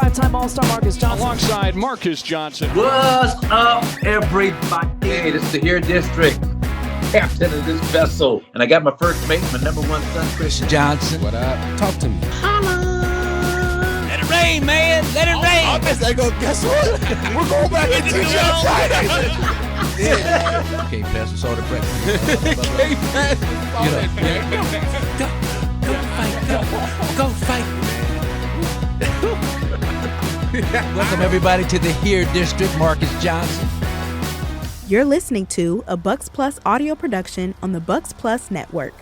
five-time All-Star Marques Johnson. Alongside Marques Johnson. What's up, everybody? Hey, this is the Here District, captain of this vessel. And I got my first mate, my number one son, Kris Johnson. What up? Talk to me. Holla! Let it rain, man. Let it rain. I guess what? We're going back into the show Friday. Can't pass us all the breakfast. Can't pass. Go fight. Welcome, everybody, to the Here District, Marques Johnson. You're listening to a Bucks Plus audio production on the Bucks Plus Network.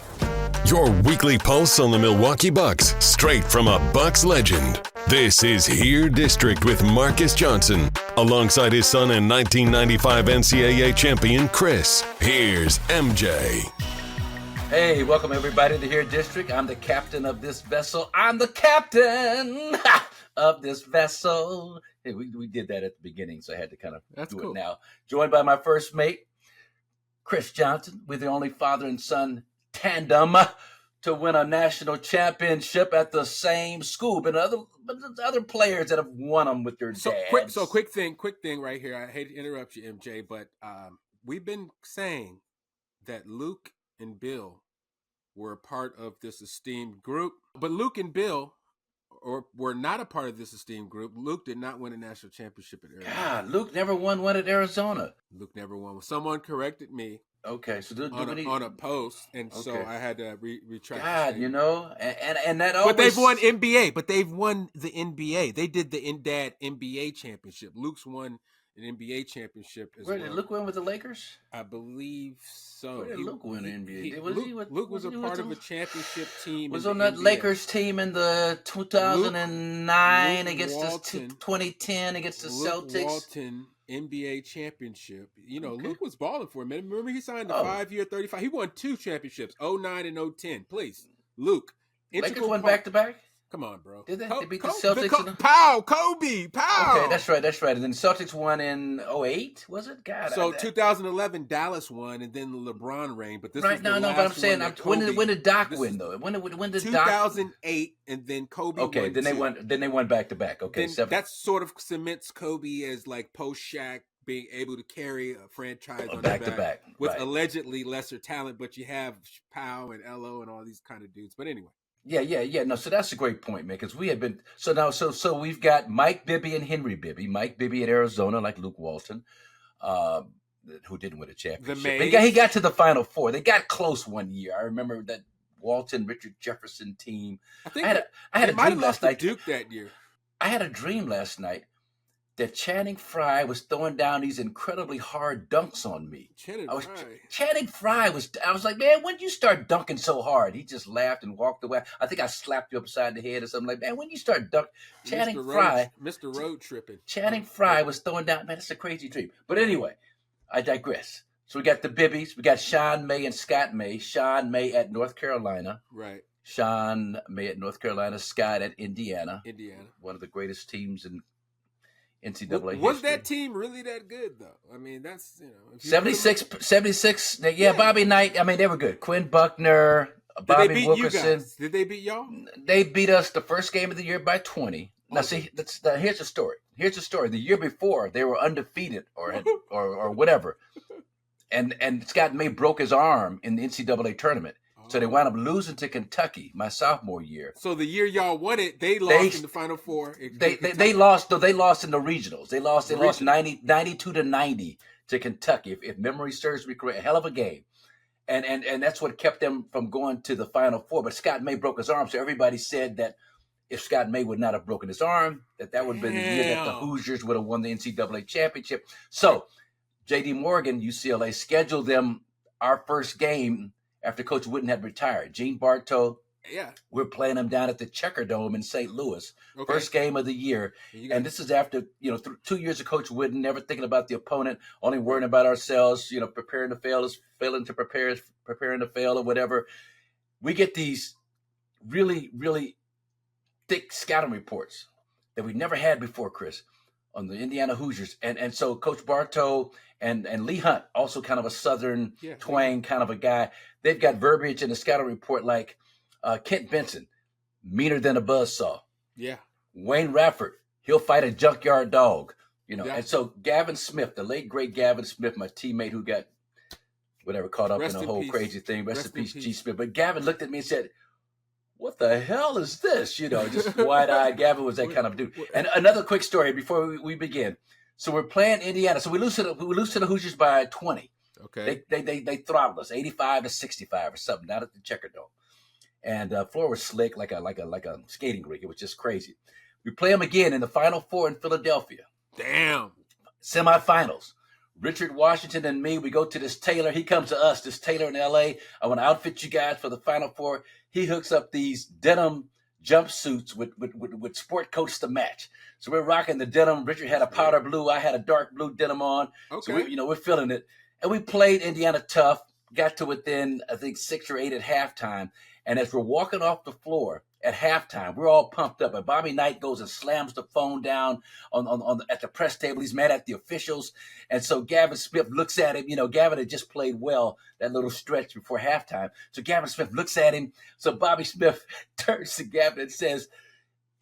Your weekly pulse on the Milwaukee Bucks, straight from a Bucks legend. This is Here District with Marques Johnson, alongside his son and 1995 NCAA champion, Kris. Here's MJ. Hey, welcome, everybody, to the Here District. I'm the captain of this vessel. I'm the captain of this vessel. Hey, we did that at the beginning, so I had to kind of do it now. Joined by my first mate, Kris Johnson. We're the only father and son tandem to win a national championship at the same school. But there's other players that have won them with their dads. Quick thing right here. I hate to interrupt you, MJ, but we've been saying that Luke and Bill were a part of this esteemed group, but Luke and Bill were not a part of this esteemed group. Luke did not win a national championship at Arizona. God, Luke never won one at Arizona. Luke never won. Someone corrected me. Okay, so on a post, and so I had to retract. God, you know, and that always. But they've won NBA. But they've won the NBA. They did the Dad NBA championship. Luke's won an NBA championship as well. Where did Luke win with the Lakers? I believe so. Where did Luke win the NBA? Luke was a part of a championship team. Was on that NBA. Lakers team in the 2009 against the 2010 against the Celtics. Walton NBA championship. You know, okay. Luke was balling for a minute. Remember, he signed a 5-year, 35. He won 2 championships, 09 and 010. Please, Luke. Lakers won back-to-back? Come on, bro. Did they? They beat the Celtics. Kobe. Okay, that's right. And then the Celtics won in 08, was it? God. So 2011, Dallas won, and then the LeBron reign. But this right was now, but I'm saying, when did Doc win though? When did 2008, and then Kobe. Okay, won then they won back to back. Okay, that sort of cements Kobe as like post Shaq being able to carry a franchise on back to back with allegedly lesser talent, but you have Powell and Elo and all these kind of dudes. But anyway. Yeah. No, so that's a great point, man, because we have been so we've got Mike Bibby and Henry Bibby. Mike Bibby at Arizona, like Luke Walton, who didn't win a championship. He got to the Final Four. They got close one year. I remember that Walton, Richard Jefferson team. I had a dream last night. Duke that year. I had a dream last night that Channing Frye was throwing down these incredibly hard dunks on me. Channing Frye I was like, man, when did you start dunking so hard? He just laughed and walked away. I think I slapped you upside the head or something like that. Man, when you start dunking, Mr. Road tripping. Channing Frye was throwing down, man, that's a crazy dream. But anyway, I digress. So we got the Bibbies. We got Sean May and Scott May. Sean May at North Carolina. Right. Sean May at North Carolina. Scott at Indiana. Indiana. One of the greatest teams in NCAA was history. That team really that good, though? I mean, that's, 76, yeah, Bobby Knight. I mean, they were good. Quinn Buckner, Bobby Wilkerson. Did they beat y'all? They beat us the first game of the year by 20. Now, see, here's the story. The year before, they were undefeated or whatever. And Scott May broke his arm in the NCAA tournament. So they wound up losing to Kentucky my sophomore year. So the year y'all won it, they lost in the Final Four. They lost in the regionals. They lost 92-90 to Kentucky, if memory serves me correct. A hell of a game. And that's what kept them from going to the Final Four. But Scott May broke his arm, so everybody said that if Scott May would not have broken his arm, that would have been the year that the Hoosiers would have won the NCAA championship. So J.D. Morgan, UCLA, scheduled them our first game after Coach Wooden had retired. Gene Bartow, we're playing them down at the Checker Dome in St. Louis. Okay. First game of the year. And this is after, 2 years of Coach Wooden, never thinking about the opponent, only worrying about ourselves, preparing to fail is failing to preparing to fail or whatever. We get these really, really thick scouting reports that we never had before, Kris, on the Indiana Hoosiers. And so Coach Bartow and Lee Hunt, also kind of a Southern twang kind of a guy, they've got verbiage in the scouting report like Kent Benson, meaner than a buzzsaw. Yeah. Wayne Rafford, he'll fight a junkyard dog, you know. Yeah. And so Gavin Smith, the late great Gavin Smith, my teammate who got whatever caught up Rest in a in whole peace. crazy thing. Rest in Rest in peace, G. peace. Smith. But Gavin looked at me and said, "What the hell is this?" You know, just wide-eyed. Gavin was that kind of dude. And another quick story before we begin. So we're playing Indiana. So we lose to the Hoosiers by 20. Okay. They throttled us 85-65 or something down at the Checker Dome. And floor was slick like a skating rink. It was just crazy. We play them again in the Final Four in Philadelphia. Damn. Semifinals. Richard Washington and me, we go to this tailor. He comes to us, this tailor in L.A. I want to outfit you guys for the Final Four. He hooks up these denim jumpsuits with sport coats to match. So we're rocking the denim. Richard had a powder blue. I had a dark blue denim on. Okay. So we're feeling it. And we played Indiana tough, got to within, I think, 6 or 8 at halftime. And as we're walking off the floor at halftime, we're all pumped up. And Bobby Knight goes and slams the phone down at the press table. He's mad at the officials. And so Gavin Smith looks at him. You know, Gavin had just played well that little stretch before halftime. So Gavin Smith looks at him. So Bobby Smith turns to Gavin and says,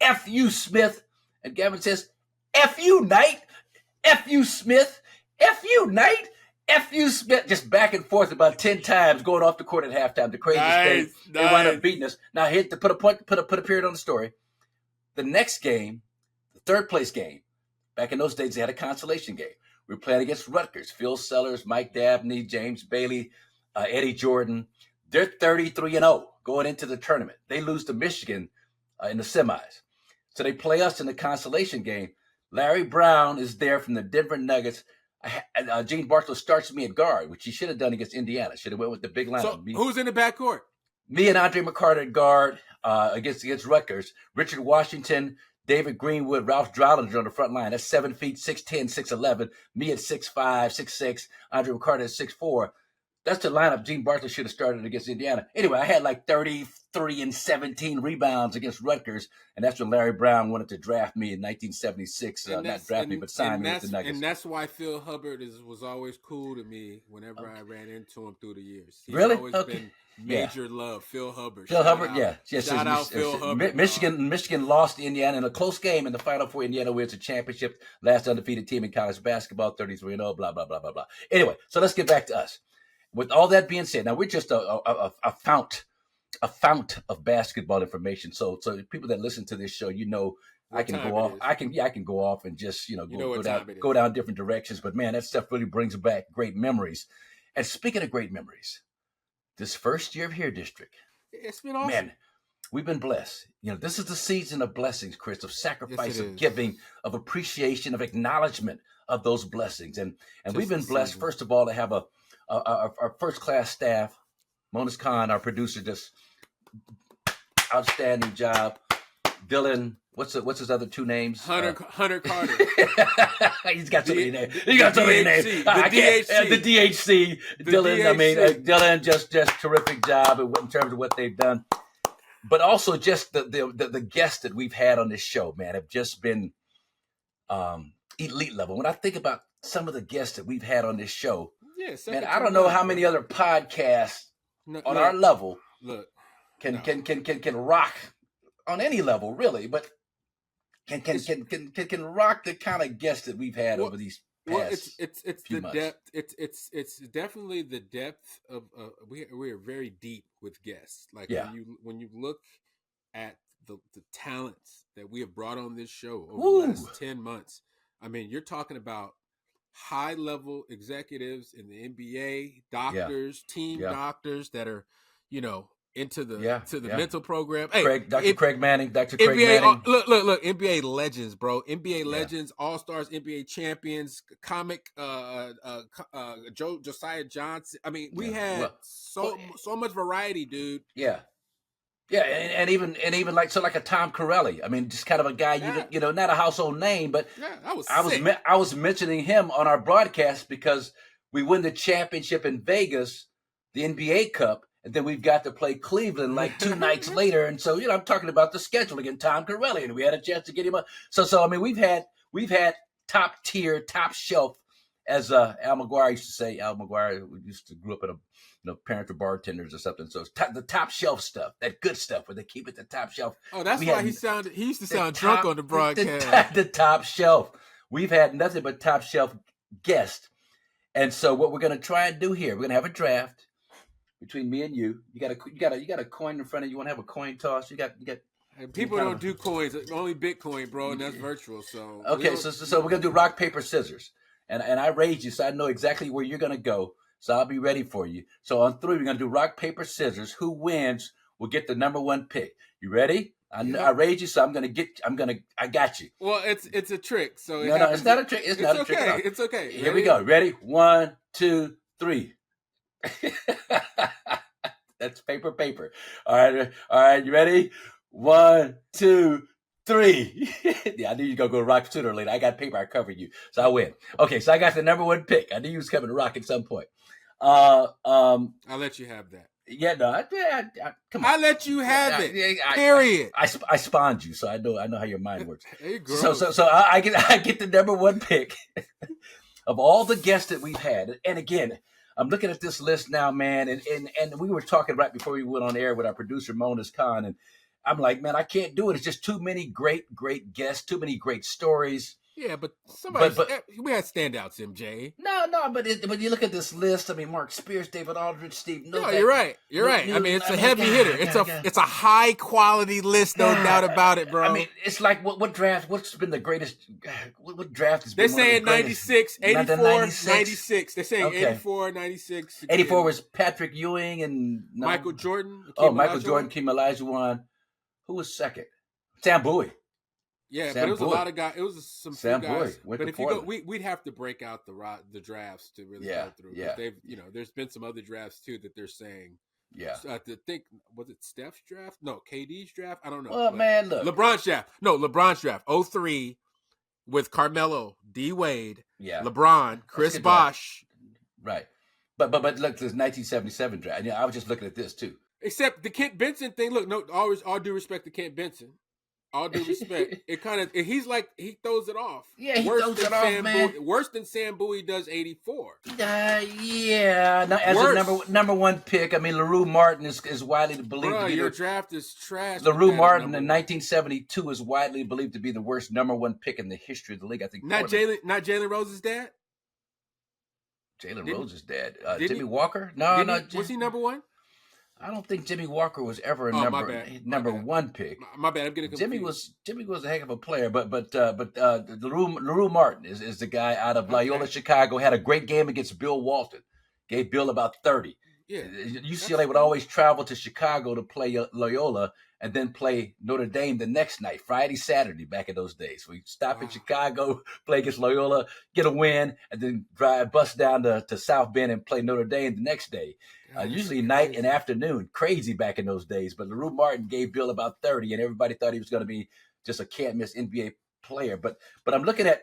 "F you, Smith." And Gavin says, "F you, Knight. F you, Smith. F you, Knight. F you, Smith." Just back and forth about 10 times going off the court at halftime. The craziest thing. They wound up beating us. Now, here to put a period on the story. The next game, the third place game, back in those days, they had a consolation game. We were playing against Rutgers. Phil Sellers, Mike Dabney, James Bailey, Eddie Jordan. They're 33-0 going into the tournament. They lose to Michigan in the semis. So they play us in the consolation game. Larry Brown is there from the Denver Nuggets. Gene Bartow starts me at guard, which he should have done against Indiana. Should have went with the big lineup. So who's in the backcourt? Me and Andre McCarter at guard against Rutgers. Richard Washington, David Greenwood, Ralph Drollinger on the front line. That's 7 feet, 6'10", 6'11". Me at 6'5", 6'6". Andre McCarter at 6'4". That's the lineup Gene Bartow should have started against Indiana. Anyway, I had like 33 and 17 rebounds against Rutgers, and that's when Larry Brown wanted to draft me in 1976. Not draft me, but sign me with the Nuggets. And that's why Phil Hubbard was always cool to me whenever I ran into him through the years. He's really? always been major love. Phil Hubbard. Phil Hubbard, yeah. Shout out Phil Hubbard. Michigan lost to Indiana in a close game in the Final Four. Indiana wins the championship. Last undefeated team in college basketball, 33-0, blah, blah, blah, blah, blah. Anyway, so let's get back to us. With all that being said, now we're just a fount of basketball information. So people that listen to this show, you know, I can go off. I can go off and just go down different directions. But man, that stuff really brings back great memories. And speaking of great memories, this first year of Here District, it's been awesome. Man, we've been blessed. You know, this is the season of blessings, Kris, of sacrifice, of giving, of appreciation, of acknowledgement of those blessings. And we've been blessed, first of all, to have our first-class staff. Monas Khan, our producer, just outstanding job. Dylan, what's his other two names? Hunter Carter. He's got so many names. He got so many names. The DHC. The DHC. Dylan, Dylan, just terrific job in terms of what they've done. But also just the guests that we've had on this show, man, have just been elite level. When I think about some of the guests that we've had on this show, man, I don't know how many other podcasts on our level can rock on any level, really, but can rock the kind of guests that we've had over these past it's few the months. depth. It's definitely the depth of we are very deep with guests. Like when you look at the talents that we have brought on this show over the last 10 months, I mean, you're talking about high level executives in the NBA, doctors, team doctors that are, into the mental program. Hey, Dr. Craig Manning. Look, NBA legends, bro. NBA legends, all-stars, NBA champions, comic Josiah Johnson. I mean, we had so much variety, dude. Yeah. Yeah, and even like a Tom Corelli. I mean, just kind of a guy not a household name, but I was mentioning him on our broadcast because we win the championship in Vegas, the NBA Cup, and then we've got to play Cleveland like 2 nights later. And so, I'm talking about the schedule again, Tom Corelli, and we had a chance to get him up. So I mean, we've had top tier, top shelf, as Al McGuire used to say. Al McGuire grew up in parents or bartenders or something. So it's the top shelf stuff, that good stuff where they keep it the top shelf. Oh, that's why he used to sound drunk on the broadcast. The top shelf. We've had nothing but top shelf guests. And so what we're going to try and do here, we're going to have a draft between me and you. You got a coin in front of you. Want to have a coin toss? You got. People don't do coins, only Bitcoin, bro, and that's virtual. So okay, so we're gonna do rock paper scissors, and I raised you, so I know exactly where you're gonna go. So I'll be ready for you. So on 3, we're gonna do rock paper scissors. Who wins will get the number 1 pick. You ready? I raised you, so I got you. Well, it's a trick. So no, it's not a trick. It's not a trick. Okay. It's okay. Here we go. Ready? 1, 2, 3. That's paper. All right. You ready? 1, 2, 3. Yeah, I knew you were going to go rock sooner or later. I got paper. I covered you. So I win. Okay, so I got the number 1 pick. I knew you was coming to rock at some point. I'll let you have that. Yeah, no. Come on. I let you have it. Period. I spawned you, so I know how your mind works. Hey, so I get the number 1 pick of all the guests that we've had. And again, I'm looking at this list now, man, and we were talking right before we went on air with our producer, Monas Khan, and I'm like, man, I can't do it. It's just too many great guests, too many great stories. Yeah, but we had standouts, MJ. No, but you look at this list. I mean, Mark Spears, David Aldridge, Steve. No, you're right. I mean, it's a heavy hitter. It's a high quality list, no doubt about it, bro. I mean, it's like what draft? What's been the greatest? What draft has been? They're saying 96, 84, 96. They're saying 84, 96. 84 was Patrick Ewing and Michael Jordan. Michael Jordan, Kim Olajuwon. Who was second? Sam Bowie. Yeah, but it was a lot of guys. It was some Sam few guys. Bowie. But if you go, we'd have to break out the drafts to really go through. Yeah. They've, there's been some other drafts too that they're saying. Yeah. I think was it Steph's draft? No, KD's draft. I don't know. Well, man, look. LeBron's draft. No, LeBron's draft. 03 with Carmelo, D Wade, LeBron, Chris Bosh. Right. But look, this 1977 draft. I was just looking at this too. Except the Kent Benson thing. Look, no, all due respect to Kent Benson. All due respect, he throws it off. Yeah, he throws it off, man. Worse than Sam Bowie does 84. Yeah. Now, as a number 1 pick, I mean, LaRue Martin is widely believed to be your draft is trash. LaRue Martin in 1972 is widely believed to be the worst number 1 pick in the history of the league. I think not Jalen Rose's dad. Jalen Rose's dad, Jimmy Walker. No. Was he number 1? I don't think Jimmy Walker was ever a number 1 pick. My bad. I'm getting confused. Jimmy was a heck of a player, but LaRue Martin is the guy out of Loyola, Chicago. Had a great game against Bill Walton. Gave Bill about 30. Yeah, UCLA would always travel to Chicago to play Loyola and then play Notre Dame the next night, Friday, Saturday, back in those days. We stop in Chicago, play against Loyola, get a win, and then bust down to South Bend and play Notre Dame the next day. Usually night and afternoon. Crazy back in those days. But LaRue Martin gave Bill about 30, and everybody thought he was going to be just a can't-miss NBA player. But I'm looking at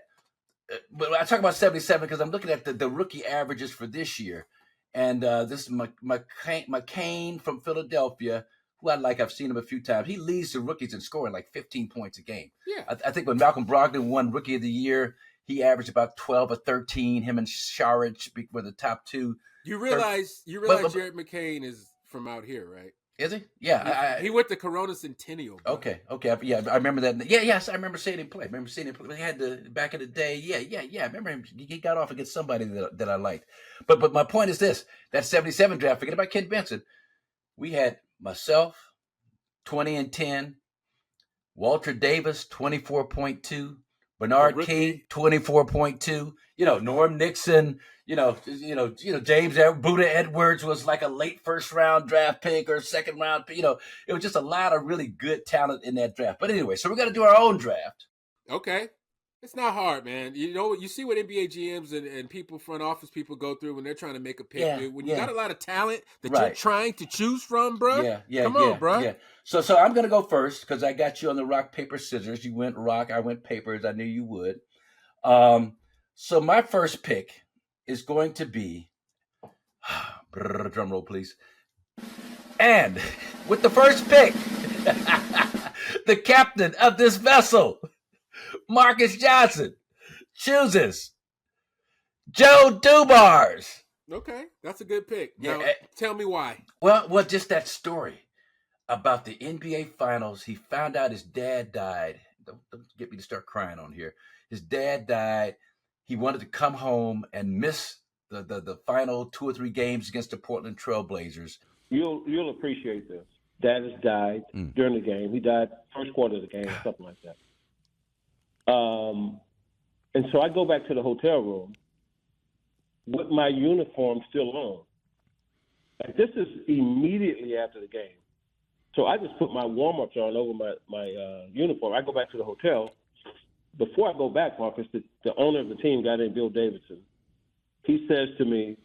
but I talk about 77 because I'm looking at the rookie averages for this year. And this is McCain from Philadelphia, who I've seen him a few times. He leads the rookies in scoring like 15 points a game. Yeah. I think when Malcolm Brogdon won Rookie of the Year, he averaged about 12 or 13. Him and Saric were the top 2. You realize Jared McCain is from out here, right? Is he? Yeah. He went to Corona Centennial. Bro. Okay. Yeah, I remember that. Yes, I remember seeing him play. He had back in the day. Yeah. I remember him. He got off against somebody that I liked. But my point is this: that 77 draft. Forget about Kent Benson. We had myself, 20-10, Walter Davis, 24.2, Bernard King, 24.2. Norm Nixon. James Buddha Edwards was like a late first round draft pick or second round pick. It was just a lot of really good talent in that draft. But anyway, so we're going to do our own draft. Okay. It's not hard, man. You see what NBA GMs and people, front office people go through when they're trying to make a pick. Yeah, when you got a lot of talent that you're trying to choose from, bro. Come on, bro. Yeah. So I'm going to go first because I got you on the rock, paper, scissors. You went rock, I went papers. I knew you would. So my first pick is going to be, drum roll, please. And with the first pick, the captain of this vessel, Marques Johnson, chooses Joe Dumars Okay, that's a good pick. Yeah, Now, tell me why. well, just that story about the NBA Finals. He found out his dad died. Don't get me to start crying on here. His dad died. He wanted to come home and miss the final 2 or 3 games against the Portland Trail Blazers. You'll appreciate this. Dad has died during the game. He died first quarter of the game or something like that. And so I go back to the hotel room with my uniform still on. And this is immediately after the game. So I just put my warm-ups on over my uniform. I go back to the hotel. Before I go back, Marcus, the owner of the team, a guy named Bill Davidson, he says to me,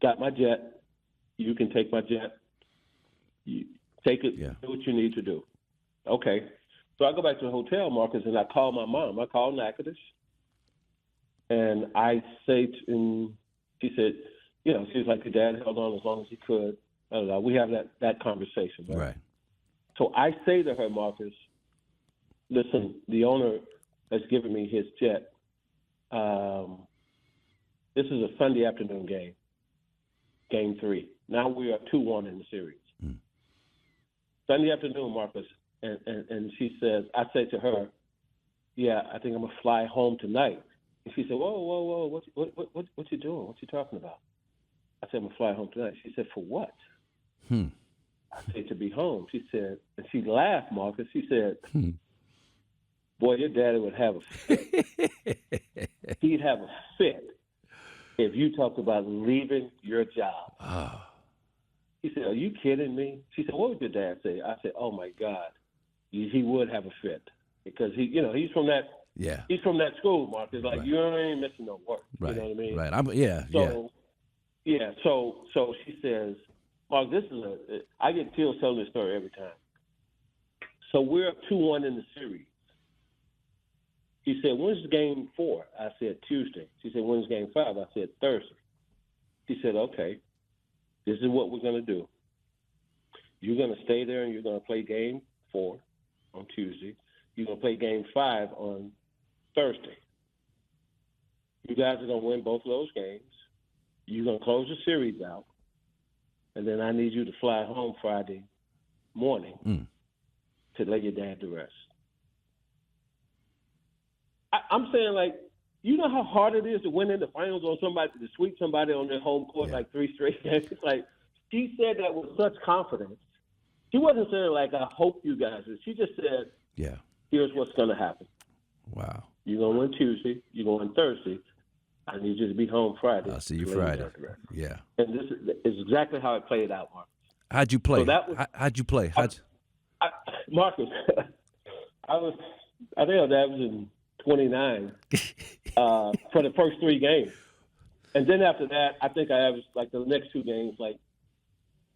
got my jet. You can take my jet. You take it, do what you need to do. Okay. So I go back to the hotel, Marcus, and I call my mom. I call Natchitoches. And I say, she said, she was like, your dad held on as long as he could. I don't know. We have that conversation. Right. So I say to her, Marcus, listen, the owner has given me his jet. This is a Sunday afternoon game, game 3. Now we are 2-1 in the series. Sunday afternoon, Marcus, and she says, I say to her, yeah, I think I'm going to fly home tonight. And she said, whoa, what you doing? What you talking about? I said, I'm going to fly home tonight. She said, for what? I said, to be home. She said, and she laughed, Marcus. She said, boy, your daddy would have a fit. He'd have a fit if you talked about leaving your job. Oh. He said, are you kidding me? She said, what would your dad say? I said, oh, my God. He would have a fit because he's from that. Yeah. He's from that school, Marcus. Like, you ain't missing no work. Right. You know what I mean? Right. So she says, Mark, I get chills telling this story every time. So we're up 2-1 in the series. He said, when's game 4? I said, Tuesday. She said, when's game 5? I said, Thursday. She said, okay, this is what we're going to do. You're going to stay there and you're going to play game 4 on Tuesday. You're going to play game 5 on Thursday. You guys are going to win both of those games. You're going to close the series out. And then I need you to fly home Friday morning to lay your dad to rest. I'm saying, like, you know how hard it is to win in the finals on somebody, to sweep somebody on their home court like 3 straight games. Like, she said that with such confidence. She wasn't saying, like, I hope you guys. She just said, here's what's going to happen. Wow. You're going to win Tuesday. You're going to win Thursday. I need you to be home Friday. I'll see you Friday. Yeah. And this is exactly how it played out, Marcus. How'd you play? So how'd you play? Marcus, I think that was in 29 for the first 3 games. And then after that, I think I averaged, like, the next 2 games, like,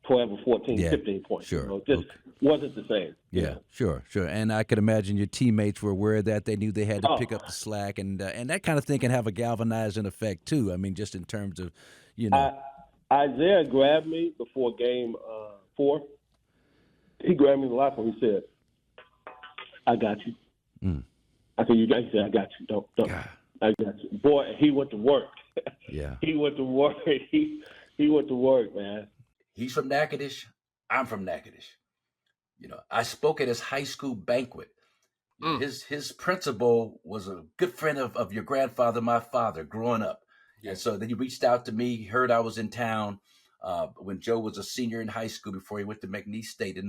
12 or 14, 15 points. Sure. Just wasn't the same. Yeah, sure. And I could imagine your teammates were aware of that. They knew they had to pick up the slack, and that kind of thing can have a galvanizing effect too. I mean, just in terms of, Isaiah grabbed me before game 4. He grabbed me in the locker room. He said, I got you. I said, he said, I got you. Don't. I got you. Boy, he went to work. Yeah. He went to work. He went to work, man. He's from Natchitoches. I'm from Natchitoches. I spoke at his high school banquet. His principal was a good friend of your grandfather, my father, growing up. And so then he reached out to me. He heard I was in town when Joe was a senior in high school before he went to McNeese State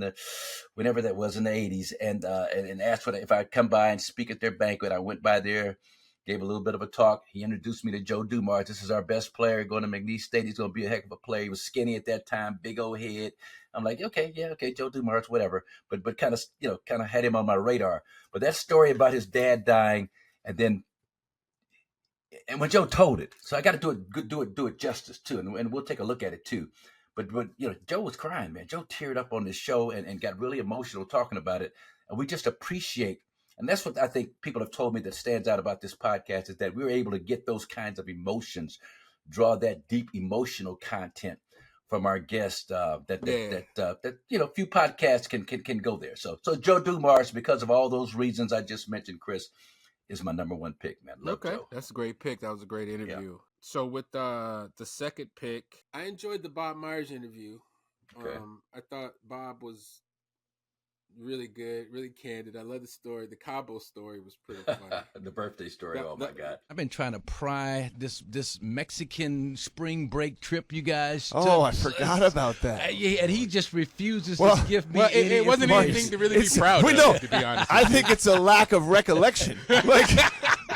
whenever that was in the 80s, and asked if I'd come by and speak at their banquet. I went by there, gave a little bit of a talk. He introduced me to Joe Dumars. This is our best player going to McNeese State. He's going to be a heck of a player. He was skinny at that time, big old head. I'm like, okay, Joe Dumars, whatever. But kind of had him on my radar. But that story about his dad dying, and when Joe told it, so I got to do it justice too, and we'll take a look at it too. But Joe was crying, man. Joe teared up on this show and got really emotional talking about it, and we just appreciate. And that's what I think people have told me that stands out about this podcast, is that we were able to get those kinds of emotions, draw that deep emotional content from our guests that few podcasts can go there. So Joe Dumars, because of all those reasons I just mentioned, Kris, is my number one pick, man. Love Joe. That's a great pick. That was a great interview. Yeah. So with the second pick, I enjoyed the Bob Myers interview. Okay. I thought Bob was really good, really candid. I love the story. The Cabo story was pretty funny. The birthday story. My God! I've been trying to pry this Mexican spring break trip you guys. I forgot about that. And he just refuses to give me. It wasn't anything to really be proud of. To be honest, I think it's a lack of recollection. Like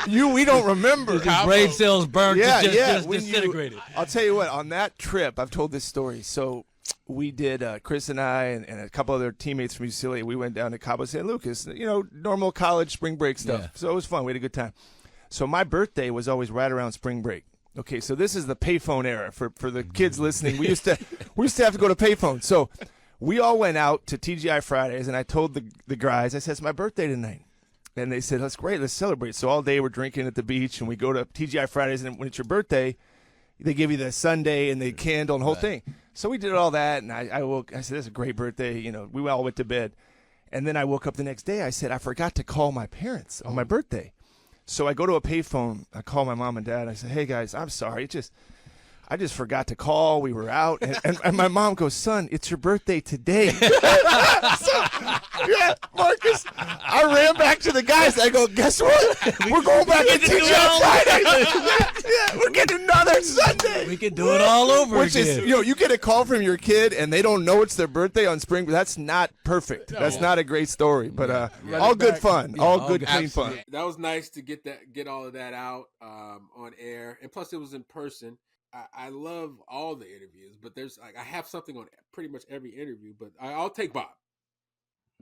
we don't remember. His brain cells burned. Just disintegrated. I'll tell you what. On that trip, I've told this story. So. We did, Kris and I and a couple other teammates from UCLA, we went down to Cabo San Lucas, normal college spring break stuff. Yeah. So it was fun. We had a good time. So my birthday was always right around spring break. Okay, so this is the payphone era for the kids listening. We used to have to go to payphone. So we all went out to TGI Fridays, and I told the guys, I said, it's my birthday tonight. And they said, that's great, let's celebrate. So all day we're drinking at the beach, and we go to TGI Fridays, and when it's your birthday, they give you the sundae and the candle and the whole thing. So we did all that, and I woke. I said, "This is a great birthday." We all went to bed, and then I woke up the next day. I said, "I forgot to call my parents on my birthday." So I go to a payphone. I call my mom and dad. I said, "Hey guys, I'm sorry. I just forgot to call. We were out." And my mom goes, "Son, it's your birthday today." Marcus, I ran back to the guys. I go, "Guess what? We're going back to TGI Friday. We're getting another Sunday. We can do it all over Which again." is, you get a call from your kid and they don't know it's their birthday on spring. That's not perfect. No. That's not a great story. But all good fun. Yeah, all good, clean fun. That was nice to get all of that out on air. And plus, it was in person. I love all the interviews, but I have something on pretty much every interview, but I'll take Bob.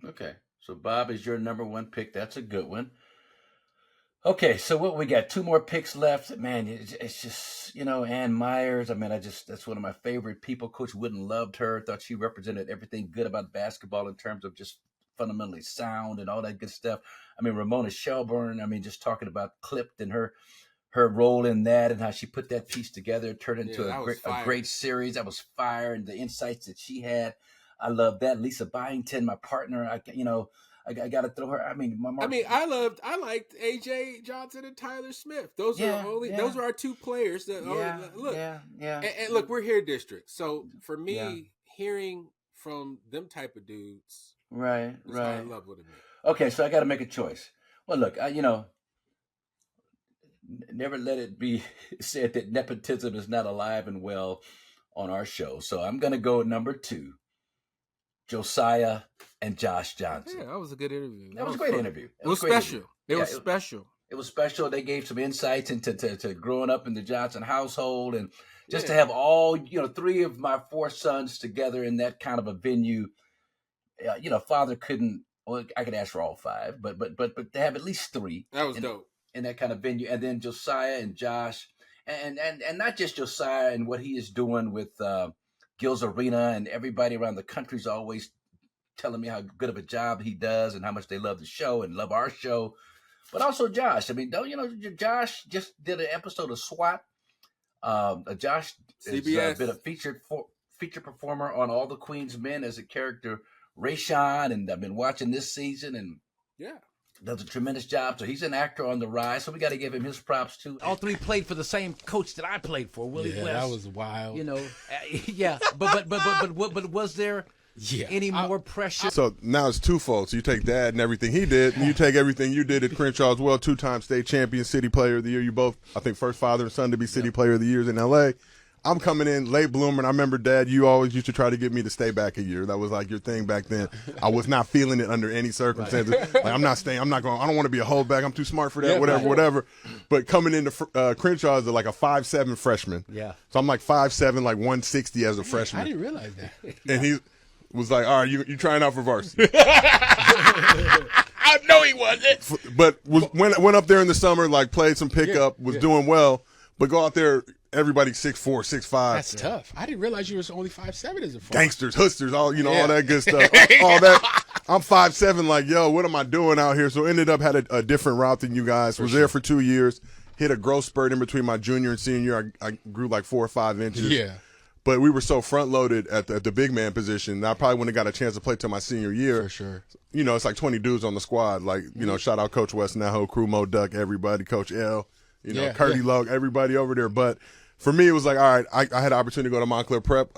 Okay. So Bob is your number one pick. That's a good one. Okay. So what we got? 2 more picks left. Man, it's just, Ann Myers. I mean, that's one of my favorite people. Coach Wooden loved her. Thought she represented everything good about basketball in terms of just fundamentally sound and all that good stuff. I mean, Ramona Shelburne, just talking about Clipped and her role in that and how she put that piece together, turned into a great series. That was fire, and the insights that she had. I love that. Lisa Byington, my partner. I got to throw her. I liked AJ Johnson and Tyler Smith. Those are our 2 players. Look. And look, we're here district. So for me, hearing from them type of dudes, right. I love what it means. Okay, so I got to make a choice. Well, look, never let it be said that nepotism is not alive and well on our show. So I'm going to go number 2, Josiah and Josh Johnson. Yeah, that was a good interview. That was a great interview. It was special. It was special. It was special. They gave some insights into growing up in the Johnson household, and just to have all, 3 of my 4 sons together in that kind of a venue. Father couldn't. Well, I could ask for all 5, but to have at least 3. That was dope. In that kind of venue, and then Josiah and Josh, and not just Josiah and what he is doing with Gil's Arena, and everybody around the country is always telling me how good of a job he does and how much they love the show and love our show, but also Josh. Josh just did an episode of SWAT. Josh CBS. has been a feature performer on All the Queen's Men as a character Rayshawn, and I've been watching this season, and does a tremendous job. So he's an actor on the rise. So we got to give him his props too. All 3 played for the same coach that I played for, Willie West. That was wild. But was there any more pressure? So now it's twofold. So you take Dad and everything he did, and you take everything you did at Crenshaw as well. 2-time state champion, City Player of the Year. You both, I think, first father and son to be City Player of the Years in L.A. I'm coming in late bloomer, and I remember, Dad, you always used to try to get me to stay back a year. That was like your thing back then. I was not feeling it under any circumstances. Like, I'm not staying. I'm not going. I don't want to be a holdback. I'm too smart for that. Whatever. But coming into Crenshaw as like a 5'7" freshman. Yeah. So I'm like 5'7", like 160 as a freshman. I didn't realize that. And he was like, "All right, you trying out for varsity?" I know he wasn't. But went up there in the summer, like played some pickup, was doing well, but go out there. Everybody's 6'4", 6'5". That's tough. I didn't realize you was only 5'7" as a freshman. Gangsters, hustlers, all that good stuff. All that. I'm 5'7", like, yo, what am I doing out here? So ended up had a different route than you guys. Was there for 2 years. Hit a growth spurt in between my junior and senior year. I grew like 4 or 5 inches. Yeah. but we were so front loaded at the big man position that I probably wouldn't have got a chance to play till my senior year. For sure. You know, it's like 20 dudes on the squad. Like, you know, shout out Coach West, Naho, Crew, Mo Duck, everybody, Coach L, you know, Curdy Logue, everybody over there. But for me, it was like, all right, I had the opportunity to go to Montclair Prep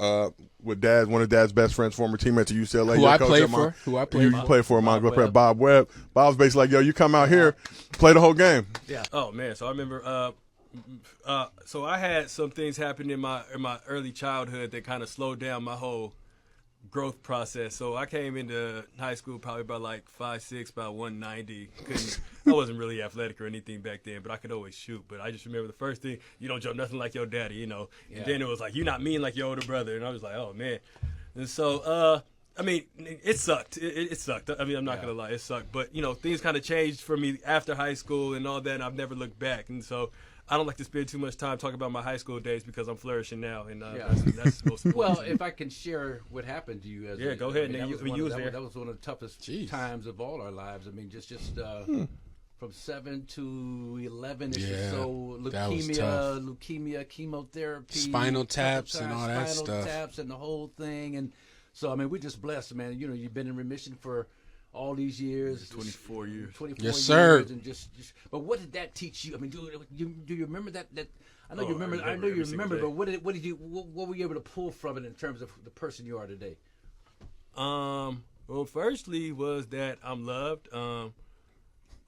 with one of Dad's best friends, former teammates at UCLA. Who I played for. You played for Montclair Prep, Bob Webb. Bob was basically like, yo, you come out here, play the whole game. Yeah. Oh, man. So I remember so I had some things happen in my early childhood that kind of slowed down my whole growth process. So I came into high school probably about like 5'6", about 190. I wasn't really athletic or anything back then, but I could always shoot. But I just remember the first thing, you don't jump nothing like your daddy, you know. And then it was like, you're not mean like your older brother. And I was like, oh, man. And so, I mean, it sucked. It sucked. I mean, I'm not going to lie. It sucked. But, you know, things kind of changed for me after high school and all that, and I've never looked back. And so I don't like to spend too much time talking about my high school days because I'm flourishing now, and that's most important. Well, if I can share what happened to you, go ahead. That was one of the toughest times of all our lives. I mean, just from 7 to 11ish or so, leukemia, chemotherapy, spinal taps, and all that stuff, spinal taps, and the whole thing. And so, I mean, we're just blessed, man. You know, you've been in remission for all these years, 24 years. 24 yes, years, sir. And just, but what did that teach you? I mean, do you remember that? I know you remember. I know you remember. But what were you able to pull from it in terms of the person you are today? Well, firstly was that I'm loved.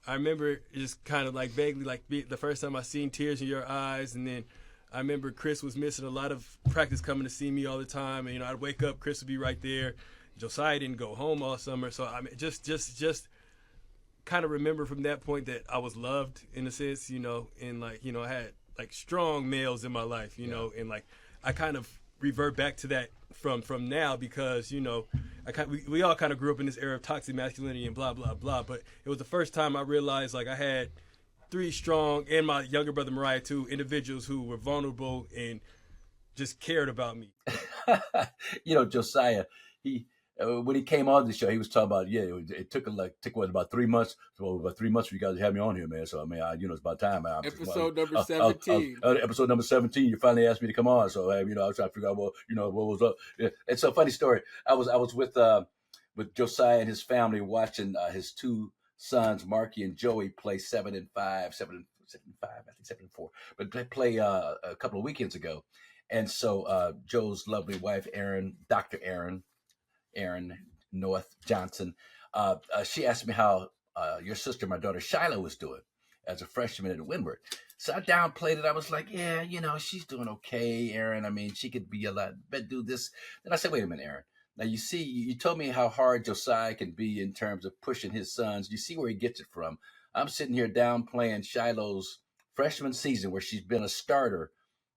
I remember just kind of like vaguely like the first time I seen tears in your eyes, and then I remember Kris was missing a lot of practice, coming to see me all the time, and you know I'd wake up, Kris would be right there. Josiah didn't go home all summer, so I mean, just kind of remember from that point that I was loved in a sense, you know, and like, you know, I had like strong males in my life, you know, and like I kind of revert back to that from now because, you know, we all kind of grew up in this era of toxic masculinity and blah blah blah, but it was the first time I realized like I had 3 strong, and my younger brother Mariah too, individuals who were vulnerable and just cared about me. You know, Josiah, when he came on the show, he was talking about, it took about 3 months. So about 3 months for you guys to have me on here, man. So I mean, it's about time. Episode number 17. Episode number 17. You finally asked me to come on. So I was trying to figure out what was up. Yeah. It's a funny story. I was with Josiah and his family watching his 2 sons, Marques and Joey, play 7 and 5, 7 and 5, I think 7 and 4. But they play a couple of weekends ago, and so Joe's lovely wife, Dr. Aaron North Johnson, she asked me how your sister, my daughter Shiloh, was doing as a freshman at Windward. So I downplayed it. I was like, yeah, you know, she's doing okay, Aaron. I mean, she could be a lot better, do this. Then I said, wait a minute, Aaron. Now, you see, you told me how hard Josiah can be in terms of pushing his sons. You see where he gets it from. I'm sitting here downplaying Shiloh's freshman season where she's been a starter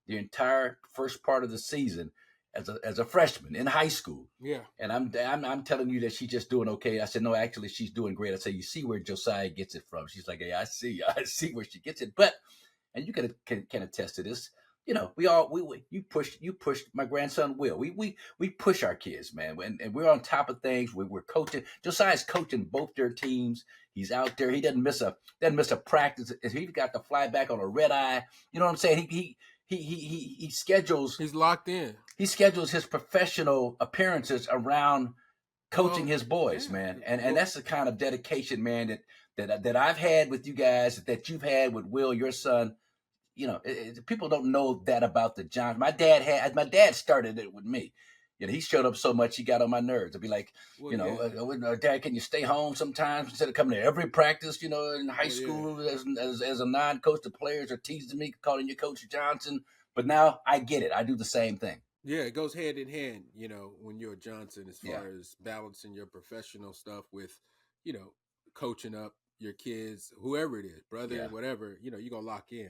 the entire first part of the season as a freshman in high school. Yeah. And I'm telling you that she's just doing okay. I said, no, actually, she's doing great. I said, you see where Josiah gets it from. She's like, yeah, I see where she gets it. But, and you can attest to this, you know, you push my grandson Will. We push our kids, man. And we're on top of things. We're coaching. Josiah's coaching both their teams. He's out there. He doesn't miss a practice. He's got to fly back on a red eye. You know what I'm saying? He schedules. He's locked in. He schedules his professional appearances around coaching his boys, man. And that's the kind of dedication, man, that I've had with you guys, that you've had with Will, your son. You know, people don't know that about the Johns. My dad started it with me. You know, he showed up so much, he got on my nerves. I'd be like, Dad, can you stay home sometimes instead of coming to every practice? You know, in high school, as a non-coach, the players are teasing me, calling you Coach Johnson. But now I get it. I do the same thing. Yeah, it goes hand in hand, you know, when you're a Johnson, as far as balancing your professional stuff with, you know, coaching up your kids, whoever it is, brother, whatever, you know, you're going to lock in.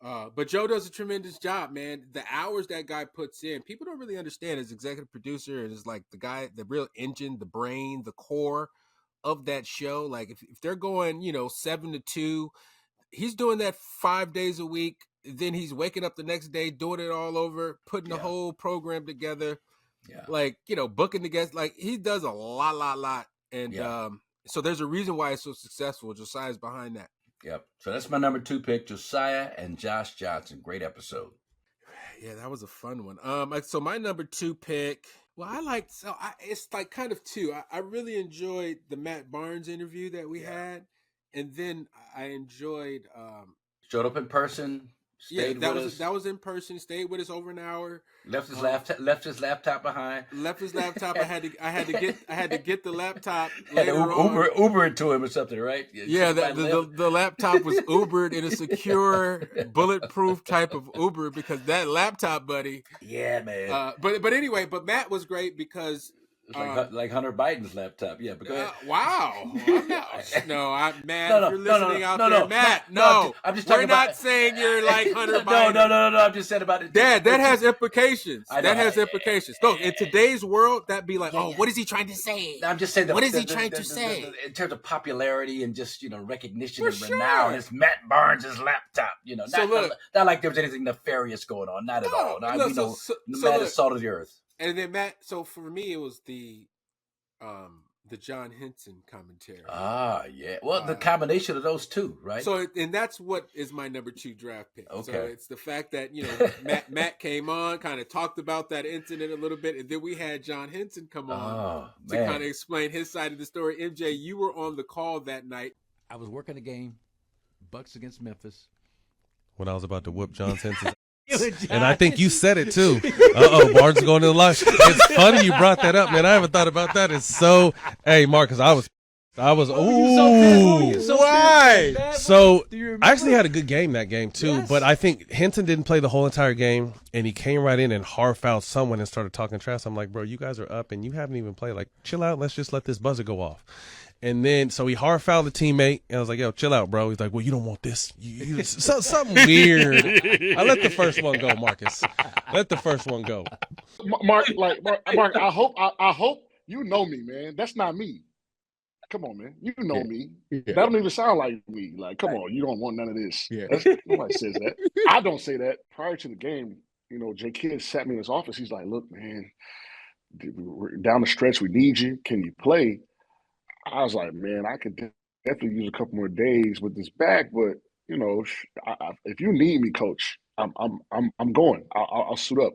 But Joe does a tremendous job, man. The hours that guy puts in, people don't really understand. As executive producer, and is like the guy, the real engine, the brain, the core of that show. Like if they're going, you know, 7 to 2, he's doing that 5 days a week. Then he's waking up the next day, doing it all over, putting the whole program together. Yeah. Like, you know, booking the guests. Like he does a lot. And so there's a reason why it's so successful. Josiah's behind that. Yep. So that's my number 2 pick, Josiah and Josh Johnson. Great episode. Yeah, that was a fun one. So my number 2 pick. Well, it's like kind of two. I really enjoyed the Matt Barnes interview that we had, and then I enjoyed. Showed up in person. Stayed with us. That was in person. Stayed with us over an hour. Left his laptop behind. Left his laptop. I had to get the laptop Had later to on. Uber it to him or something, right? Yeah, the laptop was Ubered in a secure, bulletproof type of Uber because that laptop, buddy. Yeah, man. But anyway, Matt was great because. It's like Hunter Biden's laptop. Yeah, but go ahead. Wow. Matt, No, if you're listening out there, Matt, no. I'm just talking We're not saying you're like Hunter Biden. No. I'm just saying about it. Dad, that has implications. That has implications. Look, in today's world, that'd be like, what is he trying to say? I'm just saying that. What is he trying to say? In terms of popularity and just, recognition and renown, it's Matt Barnes' laptop. Not like there was anything nefarious going on. Not at all. Matt is salt of the earth. And then Matt, so for me, it was the John Henson commentary. Ah, yeah. Well, the combination of those two, right? So, and that's what is my number 2 draft pick. Okay. So it's the fact that Matt came on, kind of talked about that incident a little bit, and then we had John Henson come on to kind of explain his side of the story. MJ, you were on the call that night. I was working a game, Bucks against Memphis. When I was about to whoop John Henson. And I think you said it too. Barnes going to the line. It's funny you brought that up, man. I haven't thought about that. It's so. Hey, Marcus, I was. Ooh, why? So I actually had a good game that game too, but I think Henson didn't play the whole entire game, and he came right in and hard fouled someone and started talking trash. I'm like, bro, you guys are up and you haven't even played. Like, chill out. Let's just let this buzzer go off. And then, so he hard fouled the teammate, and I was like, yo, chill out, bro. He's like, well, you don't want this. Something weird. I let the first one go, Marcus. Let the first one go. Mark, I hope you know me, man. That's not me. Come on, man. You know me. Yeah. That don't even sound like me. Like, come on, you don't want none of this. Yeah. Nobody says that. I don't say that. Prior to the game, J. Kidd sat me in his office. He's like, look, man, we're down the stretch. We need you. Can you play? I was like, man, I could definitely use a couple more days with this back, but if you need me, coach, I'm going. I'll suit up.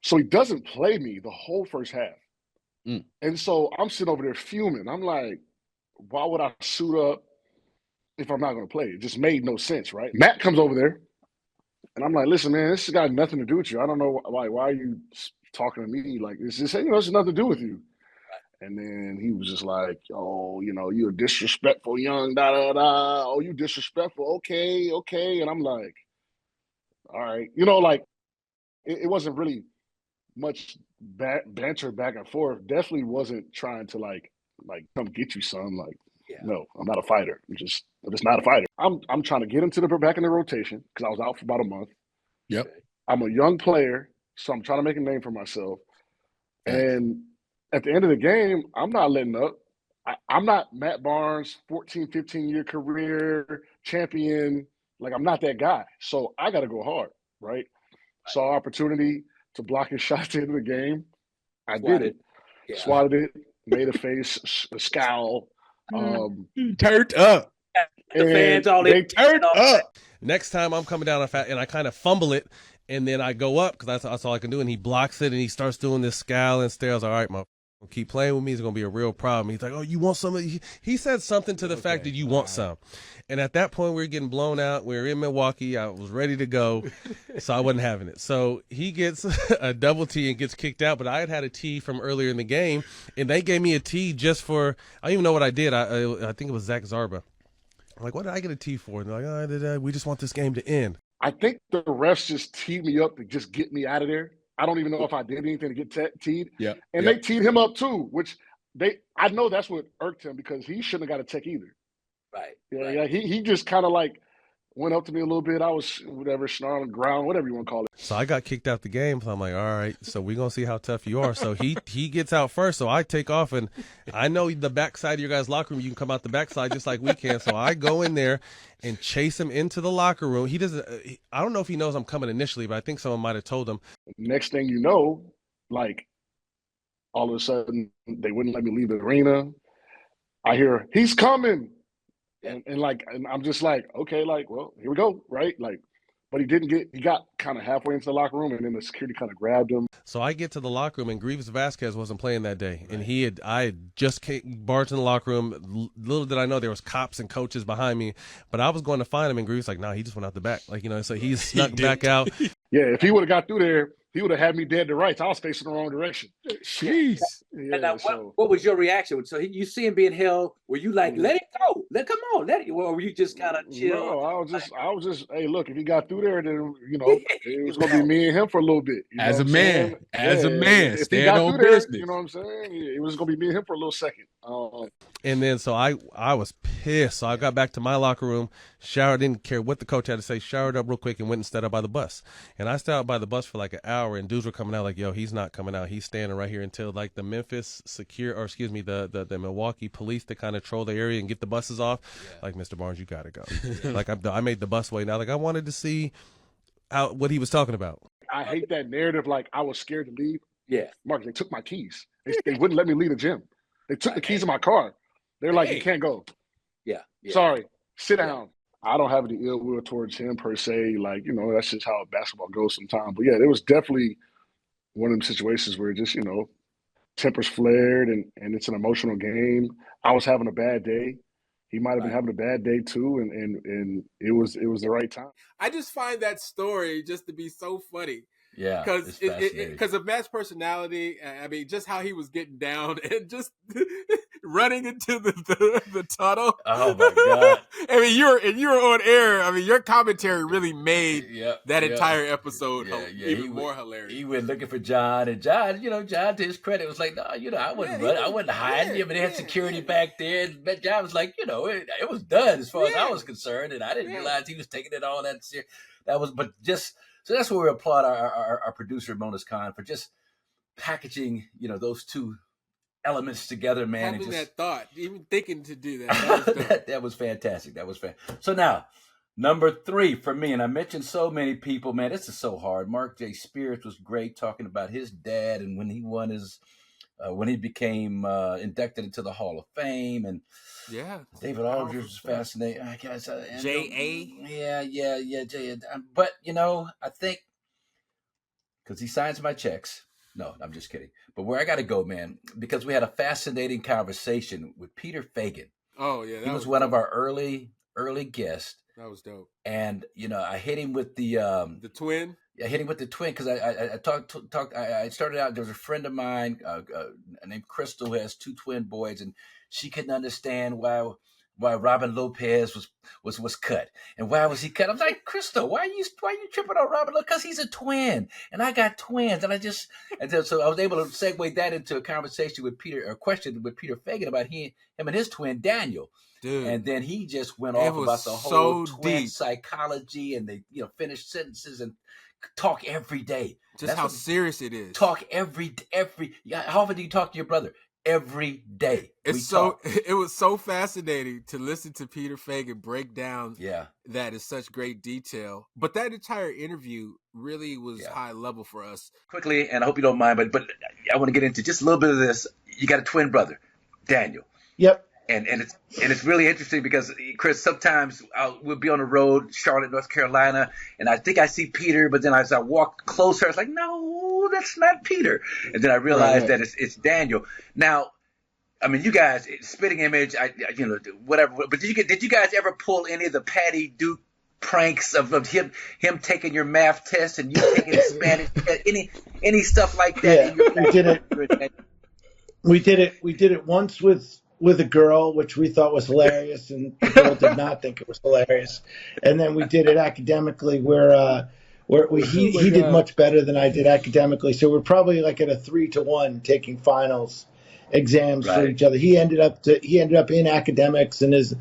So he doesn't play me the whole first half, and so I'm sitting over there fuming. I'm like, why would I suit up if I'm not going to play? It just made no sense, right? Matt comes over there, and I'm like, listen, man, this has got nothing to do with you. I don't know why are you talking to me like this? This has nothing to do with you. And then he was just like, oh, you're disrespectful, young, da-da-da. Oh, you disrespectful. Okay. And I'm like, all right. It wasn't really much banter back and forth. Definitely wasn't trying to, like come get you, son. Like, no, I'm not a fighter. I'm just not a fighter. I'm trying to get him to the back in the rotation because I was out for about a month. Yep. I'm a young player, so I'm trying to make a name for myself. And at the end of the game, I'm not letting up. I'm not Matt Barnes, 14, 15-year career champion. Like, I'm not that guy. So I got to go hard, right? Saw opportunity to block his shot at the end of the game. I did it. Yeah. Swatted it, made a face, a scowl. Turned up. The fans all they turned up. Next time I'm coming down and I kind of fumble it, and then I go up because that's all I can do, and he blocks it, and he starts doing this scowl and stare. I was like, all right, my keep playing with me. It's going to be a real problem. He's like, oh, you want some? He said something to the fact that you want some. And at that point, we were getting blown out. We were in Milwaukee. I was ready to go, so I wasn't having it. So he gets a double T and gets kicked out. But I had a T from earlier in the game, and they gave me a T just for – I don't even know what I did. I think it was Zach Zarba. I'm like, what did I get a T for? And they're like, we just want this game to end. I think the refs just teed me up to just get me out of there. I don't even know if I did anything to get teed. Yeah. And they teed him up too, which I know that's what irked him because he shouldn't have got a tech either. Right. Yeah. He just kind of like went up to me a little bit. I was snarling on the ground, whatever you want to call it. So I got kicked out the game. So I'm like, all right, so we're going to see how tough you are. So he gets out first. So I take off, and I know the backside of your guys' locker room, you can come out the backside just like we can. So I go in there and chase him into the locker room. He doesn't. I don't know if he knows I'm coming initially, but I think someone might have told him. Next thing you know, like all of a sudden they wouldn't let me leave the arena. I hear he's coming, and I'm just like, okay, like, well, here we go, right? Like, but he got kind of halfway into the locker room, and then the security kind of grabbed him. So I get to the locker room, and Grievous Vasquez wasn't playing that day, and I had just barged in the locker room. Little did I know there was cops and coaches behind me, but I was going to find him, and Grievous like, nah, he just went out the back, so he snuck back out. Yeah, if he would have got through there, he would have had me dead to rights. I was facing the wrong direction. Jeez. Yeah, and now, what was your reaction? So you see him being held. Were you like, let it go? Come on, let it? Or were you just kind of chill? No, I was just, hey, look, if he got through there, then it was gonna be me and him for a little bit. As a man, if he got through business. there, you know what I'm saying? It was gonna be me and him for a little second. And then so I was pissed. So I got back to my locker room, showered, didn't care what the coach had to say, showered up real quick and went and stood up by the bus. And I stood out by the bus for like an hour, and dudes were coming out like, yo, he's not coming out. He's standing right here until like the the Milwaukee police to kind of troll the area and get the buses off. Yeah. Like, Mr. Barnes, you got to go. Like I made the bus wait. Now, like I wanted to see what he was talking about. I hate that narrative. Like I was scared to leave. Yeah. Mark, they took my keys. They wouldn't let me leave the gym. They took the keys of my car. They're like, you can't go. Yeah. Sorry, sit down. I don't have any ill will towards him per se. Like, that's just how basketball goes sometimes. But yeah, there was definitely one of them situations where just, tempers flared and it's an emotional game. I was having a bad day. He might have been having a bad day too, and it was the right time. I just find that story just to be so funny. Yeah, because of Matt's personality. I mean, just how he was getting down and just running into the tunnel. Oh my God! I mean, you were on air. I mean, your commentary really made that entire episode even more hilarious. He went looking for John, and John, John, to his credit, was like, no, I wasn't running, I wasn't hiding. But they had security back there. And John was like, it was done as far as I was concerned, and I didn't realize he was taking it all that serious. So that's where we applaud our producer, Monas Khan, for just packaging, those two elements together, man. Having that thought, even thinking to do that. That was fantastic. So now, number 3 for me, and I mentioned so many people, man, this is so hard. Mark J. Spears was great talking about his dad and when he won when he became inducted into the Hall of Fame, and David Aldridge was fascinating. I guess J.A. Yeah, J.A. But I think because he signs my checks. No, I'm just kidding. But where I got to go, man, because we had a fascinating conversation with Peter Fagan. Oh yeah, he was one of our early guests. That was dope. And I hit him with the twin. I hit him with the twin because I talked. I started out. There was a friend of mine named Crystal who has 2 twin boys, and she couldn't understand why Robin Lopez was cut and why was he cut. I'm like, Crystal, why are you tripping on Robin Lopez? Because he's a twin, and I got twins, and so I was able to segue that into a conversation with a question with Peter Fagan about him and his twin Daniel. Dude, and then he just went off about the whole twin psychology, and they finish sentences and talk every day. Just how serious it is. Talk every. How often do you talk to your brother? Every day. It was so fascinating to listen to Peter Fagan break down that in such great detail. But that entire interview really was high level for us. Quickly, and I hope you don't mind, but I want to get into just a little bit of this. You got a twin brother, Daniel. Yep. And it's really interesting because, Kris, sometimes we'll be on the road, Charlotte, North Carolina, and I think I see Peter, but then as I walk closer, I was like, no, that's not Peter. And then I realized that it's Daniel. Now, I mean, you guys, Spitting Image, whatever. But did you guys ever pull any of the Patty Duke pranks of him taking your math test and you taking his Spanish test? Any stuff like that? Yeah, we did it. We did it once with a girl, which we thought was hilarious, and the girl did not think it was hilarious. And then we did it academically, where he did much better than I did academically. So we're probably like at a 3-1 taking finals exams for each other. He ended up in academics and is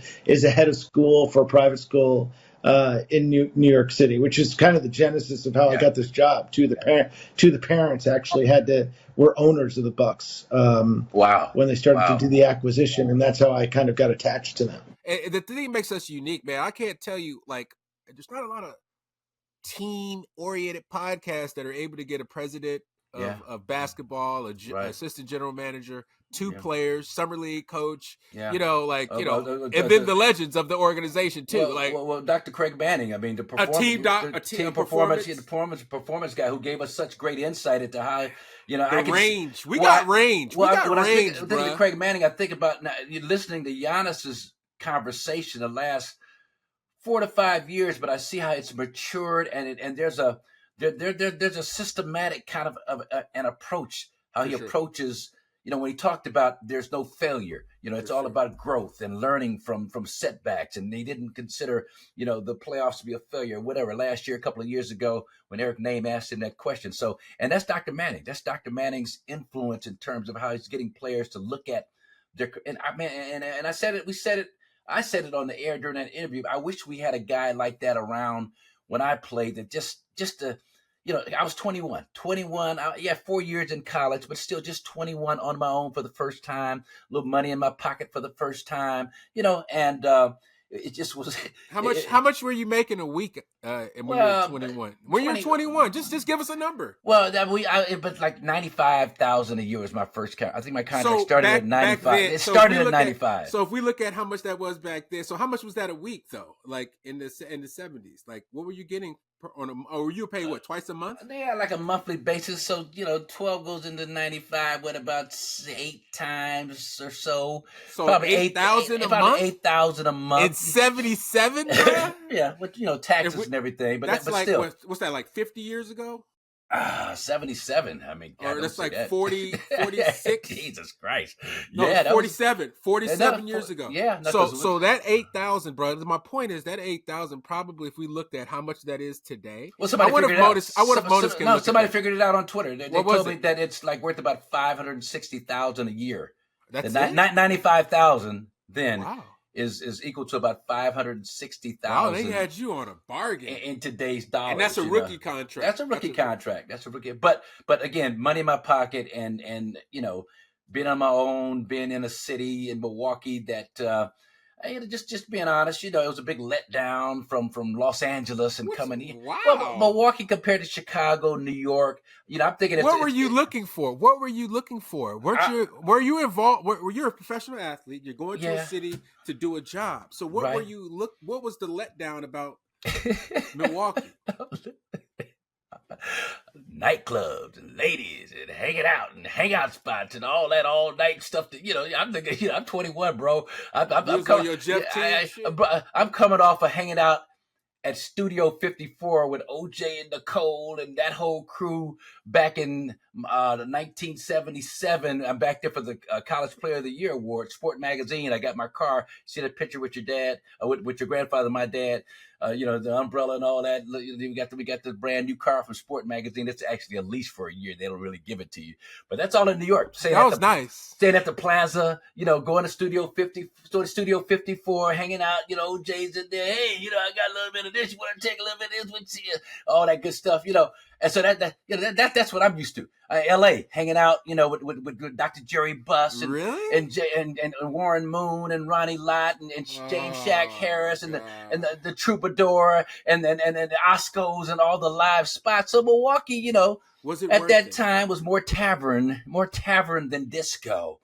a head of school for a private school in New York City, which is kind of the genesis of how I got this job. Two of the parents actually were owners of the Bucks. When they started to do the acquisition, and that's how I kind of got attached to them. And the thing that makes us unique, man, I can't tell you, like, there's not a lot of team-oriented podcasts that are able to get a president of basketball, assistant general manager, 2 players, summer league coach, Yeah. and then the legends of the organization too. Well, Dr. Craig Manning. I mean, the performance guy who gave us such great insight into how range. We got range. When I think of Craig Manning, I think about listening to Giannis's conversation the last 4 to 5 years, but I see how it's matured and there's a systematic kind of an approach how he approaches. When he talked about there's no failure, it's all about growth and learning from setbacks. And he didn't consider, the playoffs to be a failure or whatever. Last year, a couple of years ago, when Eric Name asked him that question. So, and that's Dr. Manning. That's Dr. Manning's influence in terms of how he's getting players to look at their, and I said it, I said it on the air during that interview. I wish we had a guy like that around when I played that just to, I was 21, 4 years in college, but still just 21 on my own for the first time, a little money in my pocket for the first time, and it just was. How much were you making a week when you were 21? When you were 21, just give us a number. Well, but like 95,000 a year was my first contract. I think my contract started at 95. It started at 95. So if we look at how much that was back then, so how much was that a week though? Like in the 70s, like what were you getting? Or you pay what, twice a month? Yeah, like a monthly basis. So 12 goes into 95. What about 8 times or so? So probably 8,000 a month. 8,000 a month. It's 77. Yeah, with taxes and everything. But that's but still, what's that like 50 years ago? 77. I mean, or that's like 40, 46. Jesus Christ. No, yeah, 47 years ago. Yeah. So that 8,000, bro. My point is that 8,000 probably, if we looked at how much that is today. Well, somebody figured it out. Somebody figured it out on Twitter. They told me that it's like worth about $560,000 a year. That's it? 95,000 then. Wow. Is equal to about $560,000. Wow, they had you on a bargain in today's dollars. And that's a rookie contract. That's a rookie contract. That's a rookie. But again, money in my pocket and being on my own, being in a city in Milwaukee that just being honest, it was a big letdown from Los Angeles and coming in. Wow. Well, Milwaukee compared to Chicago, New York. I'm thinking. What were you looking for? Were you involved? Were you a professional athlete? You're going to a city to do a job. So what was the letdown about Milwaukee? Nightclubs and ladies and hanging out and hangout spots and all that all night stuff. I'm thinking, I'm 21, bro. I'm coming off of hanging out at Studio 54 with OJ and Nicole and that whole crew back in 1977. I'm back there for the College Player of the Year award, Sport Magazine. I got my car. See that picture with your dad, with your grandfather, my dad. The umbrella and all that. We got the brand new car from Sport Magazine. It's actually a lease for a year. They don't really give it to you, but that's all in New York. That was nice. Staying at the Plaza, going to Studio 54, hanging out. Jay's in there. Hey, I got a little bit of this. You want to take a little bit of this with you? All that good stuff. And so that's what I'm used to. L.A. hanging out, with Dr. Jerry Buss and and Warren Moon and Ronnie Lott and James Shaq Harris and the Troubadour and the Oscos and all the live spots. So Milwaukee, was it at that time was more tavern than disco.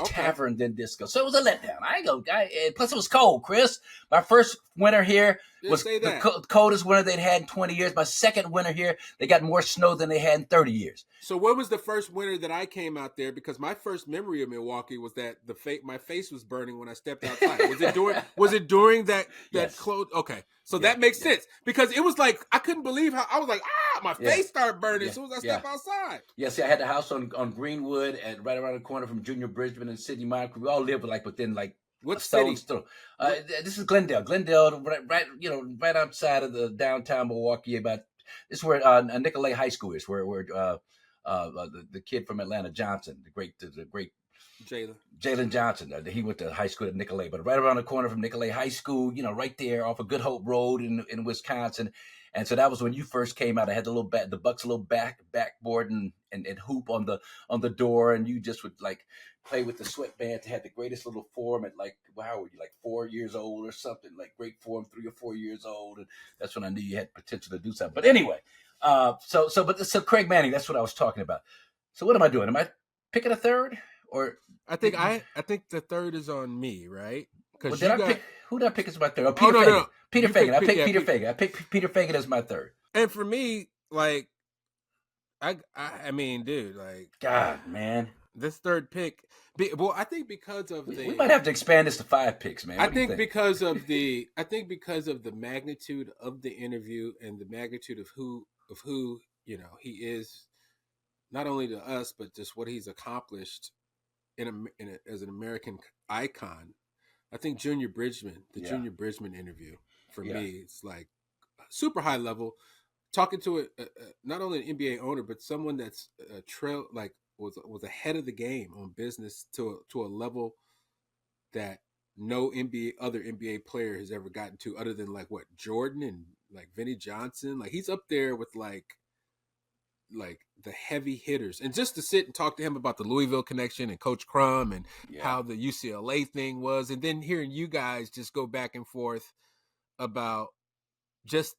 Tavern than disco. So it was a letdown. Plus it was cold, Kris. My first winter here was the coldest winter they'd had in 20 years. My second winter here, they got more snow than they had in 30 years. So what was the first winter that I came out there? Because my first memory of Milwaukee was that my face was burning when I stepped outside. Was it during that Yes. close? Okay. So that makes sense. Because it was like, I couldn't believe how, I was like, my face started burning as soon as I stepped outside. Yeah, see, I had the house on Greenwood and right around the corner from Junior Bridgman and Sidney Monaco. We all lived within what a stone's throw. This is Glendale. Glendale, right outside of the downtown Milwaukee. This is where Nicolay High School is, where the kid from Atlanta, Johnson, the great Jalen Johnson. He went to high school at Nicolay, but right around the corner from Nicolay High School, right there off of Good Hope Road in Wisconsin. And so that was when you first came out. I had the Bucks little backboard and hoop on the door, and you just would play with the sweatband. Had the greatest little form at how were you, 4 years old or something, great form, 3 or 4 years old, and that's when I knew you had potential to do something. But anyway, so Craig Manning, that's what I was talking about. So what am I doing? Am I picking a third Or I think the third is on me, right? Well, Because who did I pick as my third? Oh, Peter Fagan. No. Peter Fagan. I picked yeah, Peter Fagan. I picked Peter Fagan as my third. And for me, like, I mean, dude, like, God, man, this third pick. Well, I think because of we might have to expand this to 5 picks, man. I think because of the magnitude of the interview and the magnitude of who he is, not only to us but just what he's accomplished as an American icon. I think Junior Bridgman interview for me, it's like super high level. Talking to not only an NBA owner but someone that's was ahead of the game on business to a level that no other NBA player has ever gotten to, other than like what Jordan and like Vinnie Johnson. Like he's up there with like the heavy hitters. And just to sit and talk to him about the Louisville connection and Coach Crum and how the UCLA thing was, and then hearing you guys just go back and forth about just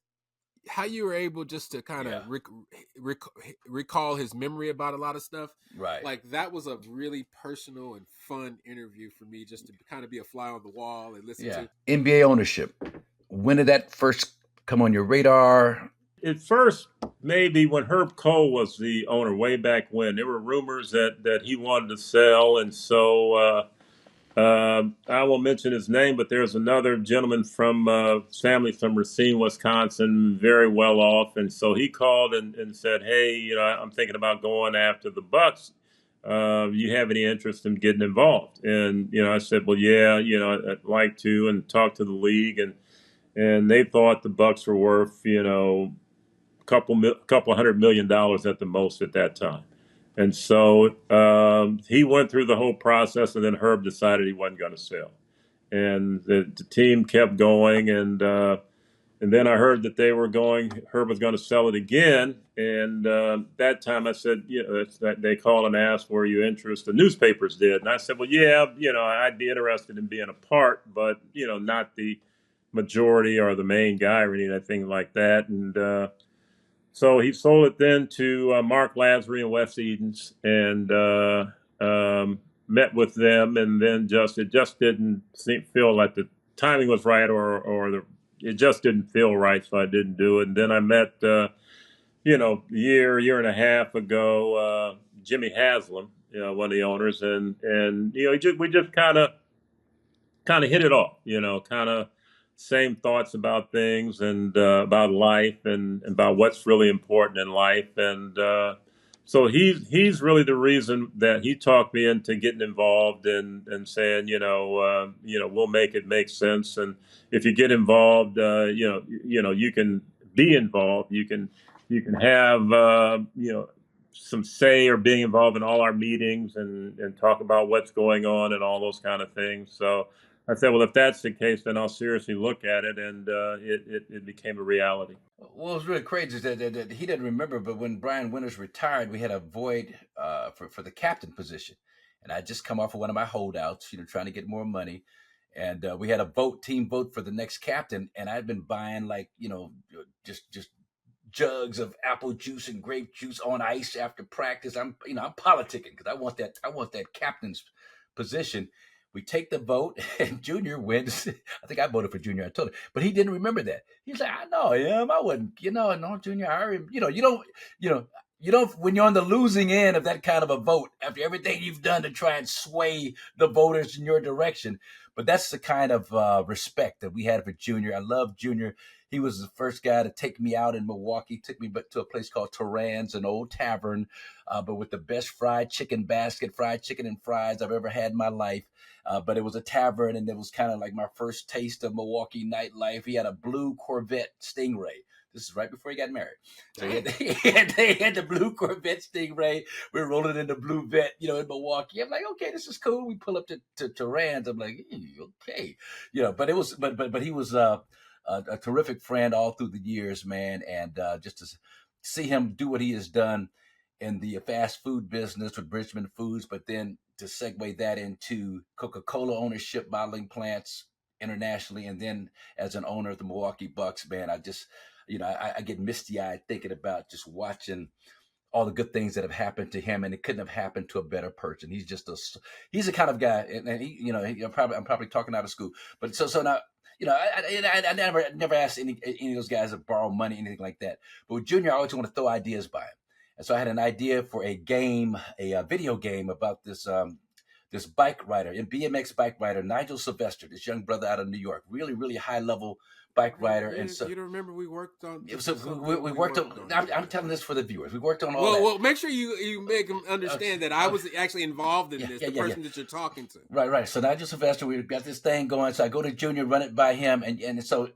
how you were able just to kind of recall his memory about a lot of stuff. Right. Like that was a really personal and fun interview for me, just to kind of be a fly on the wall and listen to. NBA ownership. When did that first come on your radar? At first, maybe when Herb Kohl was the owner way back when, there were rumors that he wanted to sell. And so I won't mention his name, but there's another gentleman from family from Racine, Wisconsin, very well off. And so he called and said, hey, I'm thinking about going after the Bucks. You have any interest in getting involved? And, I said, well, yeah, I'd like to, and talk to the league. And they thought the Bucks were worth, a couple $100 million at the most at that time. And so he went through the whole process, and then Herb decided he wasn't going to sell. And the team kept going, and then I heard that Herb was going to sell it again. And that time I said, they called and asked, were you interested? The newspapers did. And I said, well, yeah, I'd be interested in being a part, but, not the majority or the main guy or anything like that. And so he sold it then to Mark Lasry and Wes Edens, and met with them, and then it just didn't feel like the timing was right, it just didn't feel right, so I didn't do it. And then I met, year and a half ago, Jimmy Haslam, one of the owners, and we just kind of hit it off, kind of same thoughts about things and about life and about what's really important in life. And so he's really the reason that he talked me into getting involved and saying, we'll make it make sense. And if you get involved, you can be involved. You can have, some say or being involved in all our meetings and talk about what's going on and all those kind of things. So I said, well, if that's the case, then I'll seriously look at it, and it became a reality. Well, it was really crazy that he didn't remember, but when Brian Winters retired, we had a void for the captain position, and I just come off of one of my holdouts, trying to get more money, and we had a team vote for the next captain, and I'd been buying just jugs of apple juice and grape juice on ice after practice. I'm politicking because I want that captain's position. We take the vote, and Junior wins. I think I voted for Junior. I told him, but he didn't remember that. He's like, I know him. I wasn't, no, Junior. You don't. When you're on the losing end of that kind of a vote, after everything you've done to try and sway the voters in your direction, but that's the kind of respect that we had for Junior. I love Junior. He was the first guy to take me out in Milwaukee, took me to a place called Turan's, an old tavern, but with the best fried chicken and fries I've ever had in my life. But it was a tavern, and it was kind of like my first taste of Milwaukee nightlife. He had a blue Corvette Stingray. This is right before he got married. So he had the blue Corvette Stingray. We were rolling in the blue Vet, in Milwaukee. I'm like, okay, this is cool. We pull up to Turan's. I'm like, okay, but it was, but he was a terrific friend all through the years, man. And just to see him do what he has done in the fast food business with Bridgman Foods, but then to segue that into Coca-Cola ownership, bottling plants internationally, and then as an owner of the Milwaukee Bucks, man, I just, I get misty-eyed thinking about just watching all the good things that have happened to him, and it couldn't have happened to a better person. He's just he's the kind of guy, and he, I'm probably talking out of school, but so now, I never asked any of those guys to borrow money, anything like that. But with Junior, I always want to throw ideas by him, and so I had an idea for a game, a video game about this bike rider, a BMX bike rider, Nigel Sylvester, this young brother out of New York, really, really high level bike rider. And so you don't remember we worked on. So we worked on. I'm telling this for the viewers. We worked on all that. Well, make sure you make them understand that I was actually involved in this. The person that you're talking to. Right. So Nigel Sylvester, we got this thing going. So I go to Junior, run it by him, and so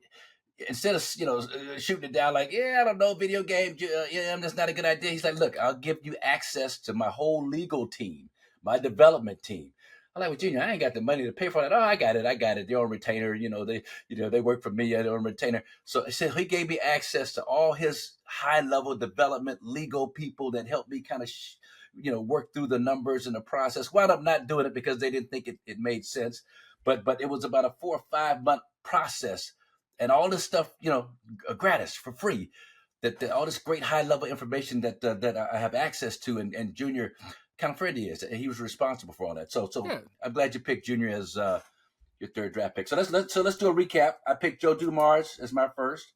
instead of shooting it down like, I don't know, video game, that's not a good idea. He's like, look, I'll give you access to my whole legal team, my development team. I'm like, well, Junior, I ain't got the money to pay for that. Oh, I got it. They're on retainer. They work for me. They're on retainer. So he gave me access to all his high level development legal people that helped me kind of, work through the numbers and the process. Wound up not doing it because they didn't think it made sense. But it was about a 4 or 5 month process, and all this stuff, gratis for free. That all this great high level information that I have access to, and Junior kind of friend he is. He was responsible for all that. So I'm glad you picked Junior as your third draft pick. So let's do a recap. I picked Joe Dumars as my first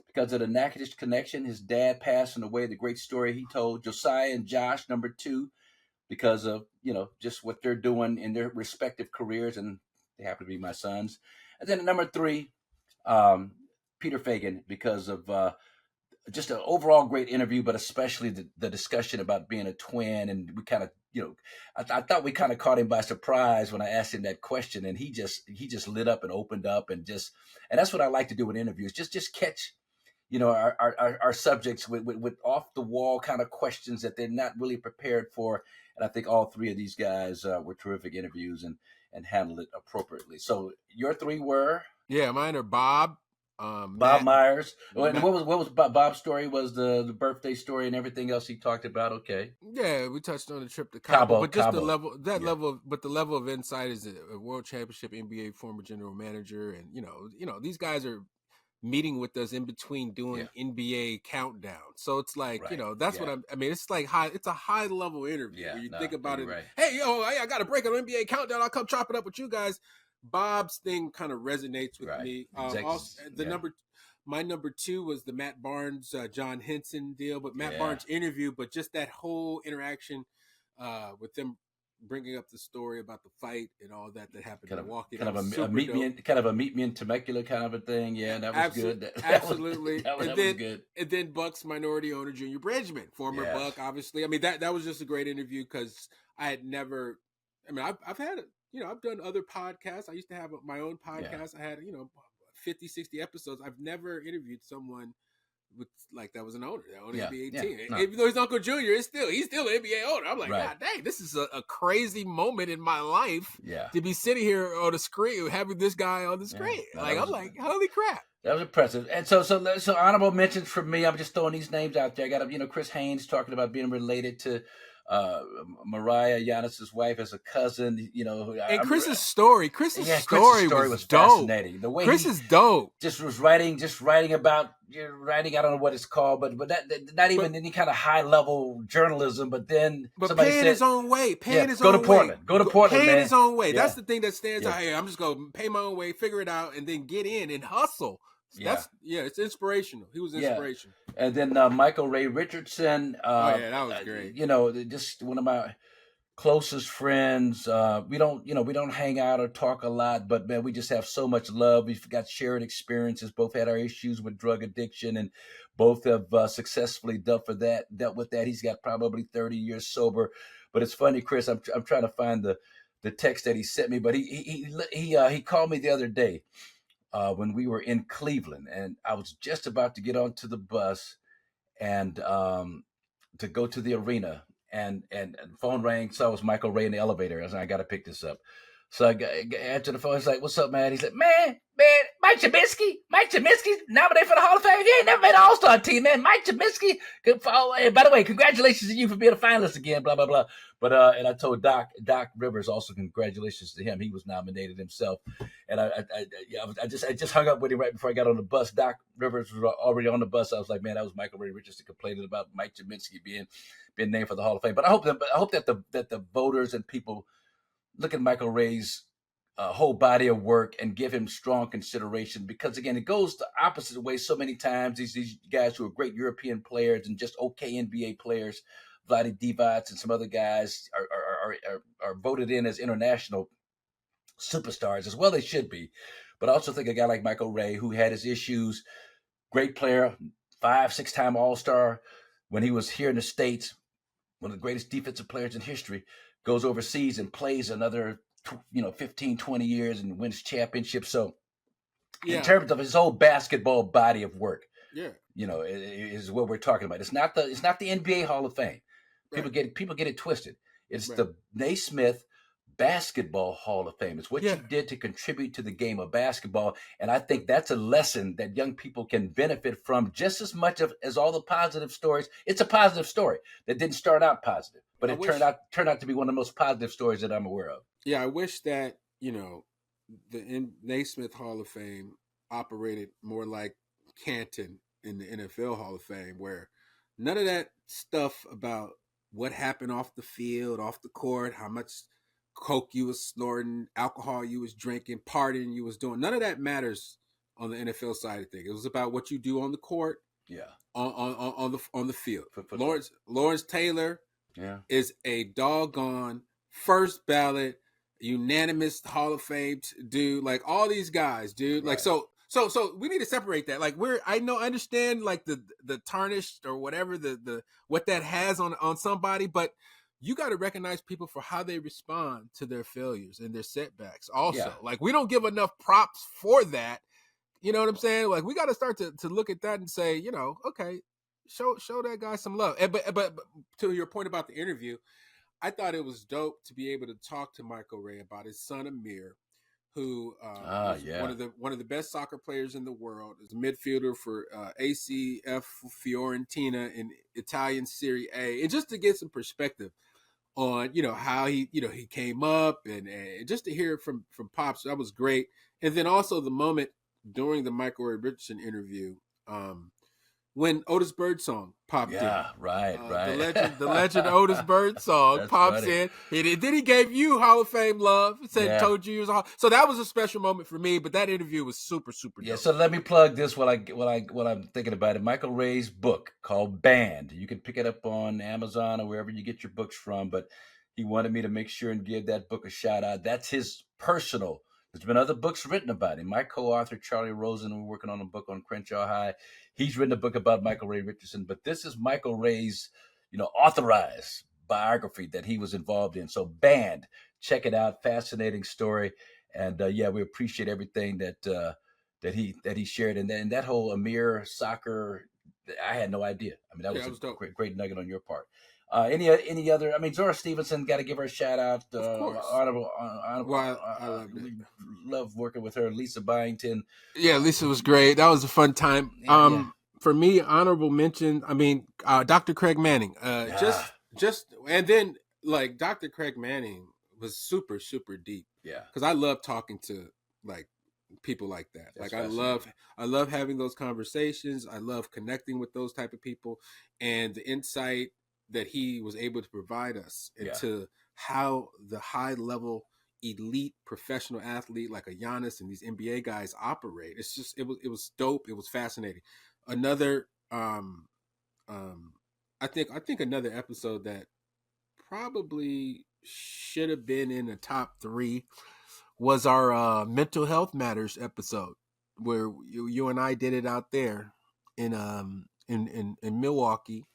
because of the Natchitoches connection. His dad passing away, the great story he told. Josiah and Josh, number 2, because of just what they're doing in their respective careers, and they happen to be my sons. And then at number 3, Peter Fagan, because of just an overall great interview, but especially the discussion about being a twin. And we kind of, I thought we kind of caught him by surprise when I asked him that question, and he just lit up and opened up, and that's what I like to do with interviews. Just catch, our subjects with off the wall kind of questions that they're not really prepared for. And I think all 3 of these guys were terrific interviews and handled it appropriately. So your 3 were? Yeah, mine are Bob. Bob Myers. What was Bob's story? Was the birthday story and everything else he talked about? Okay. Yeah, we touched on the trip to Cabo, but just Cabo. the level of insight is a world championship NBA former general manager, and these guys are meeting with us in between doing NBA countdown. So it's like, that's what it's like it's a high level interview where you think about it. Right. Hey, I got a break on NBA countdown. I'll come chop it up with you guys. Bob's thing kind of resonates with me. My number 2 was the Matt Barnes, John Henson deal, but Matt Barnes interview, but just that whole interaction with them bringing up the story about the fight and all that happened in Milwaukee. Kind of a meet me in Temecula kind of a thing. Yeah, that was good. Absolutely. That was good. And then Buck's minority owner, Junior Bridgman, former Buck, obviously. I mean, that was just a great interview because I had never, I've had it. I've done other podcasts. I used to have my own podcast. I had, 50, 60 episodes. I've never interviewed someone with that was an owner, that owned an NBA team. No. Even though he's Uncle Junior, he's still an NBA owner. I'm like, God dang, this is a crazy moment in my life to be sitting here on the screen, having this guy on the screen. I'm like, holy crap. That was impressive. And so honorable mentions for me. I'm just throwing these names out there. I got Chris Haynes talking about being related to Mariah, Giannis's wife, as a cousin, and Chris's story was dope. Fascinating. The way Chris is dope. Just writing about I don't know what it's called, but that not even any kind of high level journalism. But then somebody paying said, his own way. Go to Portland. Paying man. his own way. That's the thing that stands out here. I'm just gonna pay my own way, figure it out, and then get in and hustle. It's inspirational. He was inspirational. And then Michael Ray Richardson. That was great. Just one of my closest friends. We don't hang out or talk a lot, but man, we just have so much love. We've got shared experiences. Both had our issues with drug addiction, and both have successfully dealt with that. He's got probably 30 years sober. But it's funny, Chris. I'm trying to find the text that he sent me, but he called me the other day. When we were in Cleveland, and I was just about to get onto the bus and to go to the arena, and phone rang. So it was Michael Ray in the elevator. I was like, I got to pick this up. So I answered the phone. He's like, "What's up, man?" He's like, "Man, Mike Trubisky nominated for the Hall of Fame. He ain't never made an All-Star team, man. Mike Trubisky. And by the way, congratulations to you for being a finalist again. Blah blah blah." But and I told Doc Rivers also congratulations to him. He was nominated himself. And I just hung up with him right before I got on the bus. Doc Rivers was already on the bus. I was like, man, that was Michael Ray Richardson complaining about Mike Trubisky being named for the Hall of Fame. But I hope that the voters and people look at Michael Ray's whole body of work and give him strong consideration, because again, it goes the opposite way so many times. These guys who are great European players and just okay NBA players, Vlade Divac and some other guys are voted in as international superstars, as well they should be. But I also think a guy like Michael Ray, who had his issues, great player, 5-6-time All-Star when he was here in the States, one of the greatest defensive players in history, goes overseas and plays another 15, 20 years and wins championships. So in terms of his whole basketball body of work, is what we're talking about. It's not the NBA Hall of Fame. People get it twisted. It's the Naismith Basketball Hall of Fame. It's what you did to contribute to the game of basketball. And I think that's a lesson that young people can benefit from just as much as all the positive stories. It's a positive story that didn't start out positive, but it turned out to be one of the most positive stories that I'm aware of. Yeah, I wish that, the Naismith Hall of Fame operated more like Canton in the NFL Hall of Fame, where none of that stuff about what happened off the field, off the court, how much coke you was snorting, alcohol you was drinking, partying you was doing. None of that matters on the NFL side of things. It was about what you do on the court, on the field. Lawrence Taylor is a doggone first ballot, unanimous Hall of Fame dude. Like all these guys, dude. Like so we need to separate that. Like I understand like the tarnished or whatever the what that has on somebody, but you got to recognize people for how they respond to their failures and their setbacks. Also, like we don't give enough props for that. You know what I'm saying? Like we got to start to look at that and say, okay, show that guy some love. And, but to your point about the interview, I thought it was dope to be able to talk to Michael Ray about his son Amir, who is one of the best soccer players in the world. Is a midfielder for ACF Fiorentina in Italian Serie A, and just to get some perspective on how he came up and just to hear it from Pops, that was great. And then also the moment during the Michael Ray Richardson interview when Otis Birdsong popped in. Right. The legend Otis Birdsong pops in. Then he gave you Hall of Fame love. Said told you he was a Hall. So that was a special moment for me. But that interview was super dope. Yeah. So let me plug this while I'm thinking about it. Michael Ray's book called Banned. You can pick it up on Amazon or wherever you get your books from. But he wanted me to make sure and give that book a shout out. That's his personal. There's been other books written about him. My co-author, Charlie Rosen, we're working on a book on Crenshaw High. He's written a book about Michael Ray Richardson, but this is Michael Ray's, authorized biography that he was involved in. So Banned, check it out. Fascinating story. And we appreciate everything that he shared. And that whole Amir soccer, I had no idea. I mean, that was a great nugget on your part. Any other? I mean, Zora Stevenson, got to give her a shout out. Of course. Honorable. I love working with her. Lisa Byington. Yeah, Lisa was great. That was a fun time. For me, honorable mention. I mean, Dr. Craig Manning. Just and then like Dr. Craig Manning was super deep. Yeah, because I love talking to like people like that. That's like I love having those conversations. I love connecting with those type of people, and the insight that he was able to provide us into how the high level elite professional athlete like a Giannis and these NBA guys operate. It's just it was dope. It was fascinating. Another I think another episode that probably should have been in the top 3 was our mental health matters episode where you and I did it out there in Milwaukee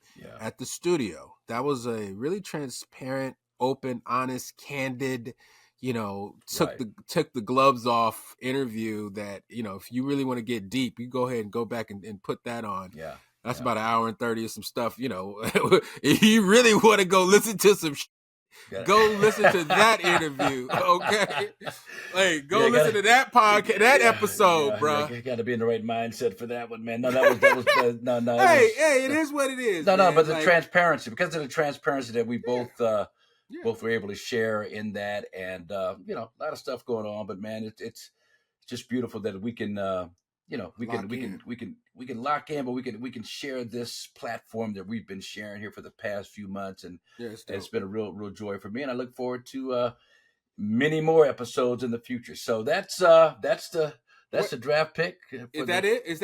at the studio. That was a really transparent, open, honest, candid, took the gloves off interview that, if you really want to get deep, you go ahead and go back and put that on. Yeah. That's about an hour and 30 of some stuff, if you really want to go listen to some go listen to that interview. Okay, hey, go listen to that podcast, that episode, bro. You got to be in the right mindset for that one, man. No, that was no. Hey, it is what it is. No, but the transparency, because of the transparency that we both were able to share in that, and a lot of stuff going on. But man, it's just beautiful that we can. We can lock in, but we can share this platform that we've been sharing here for the past few months, and it's been a real joy for me, and I look forward to many more episodes in the future. So that's the draft pick. Is that it? Is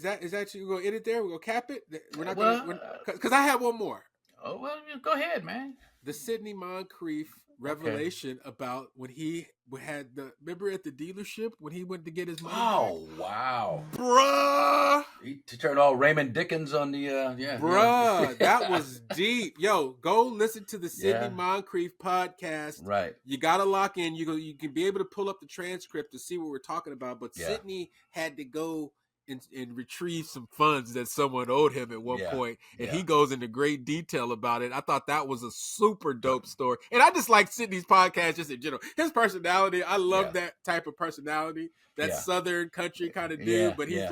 that you gonna edit there? We're gonna cap it. We're not gonna, because I have one more. Oh well, go ahead, man. The Sidney Moncrief revelation about when he had remember at the dealership when he went to get his money. Oh wow, bruh! To turn all Raymond Dickens on the bruh. That was deep. Yo, go listen to the Sidney Moncrief podcast. Right, you gotta lock in. You can be able to pull up the transcript to see what we're talking about. But Sidney had to go and retrieve some funds that someone owed him at one point, and he goes into great detail about it. I thought that was a super dope story, and I just like Sidney's podcast just in general. His personality, I love that type of personality, that Southern country kind of dude. But he's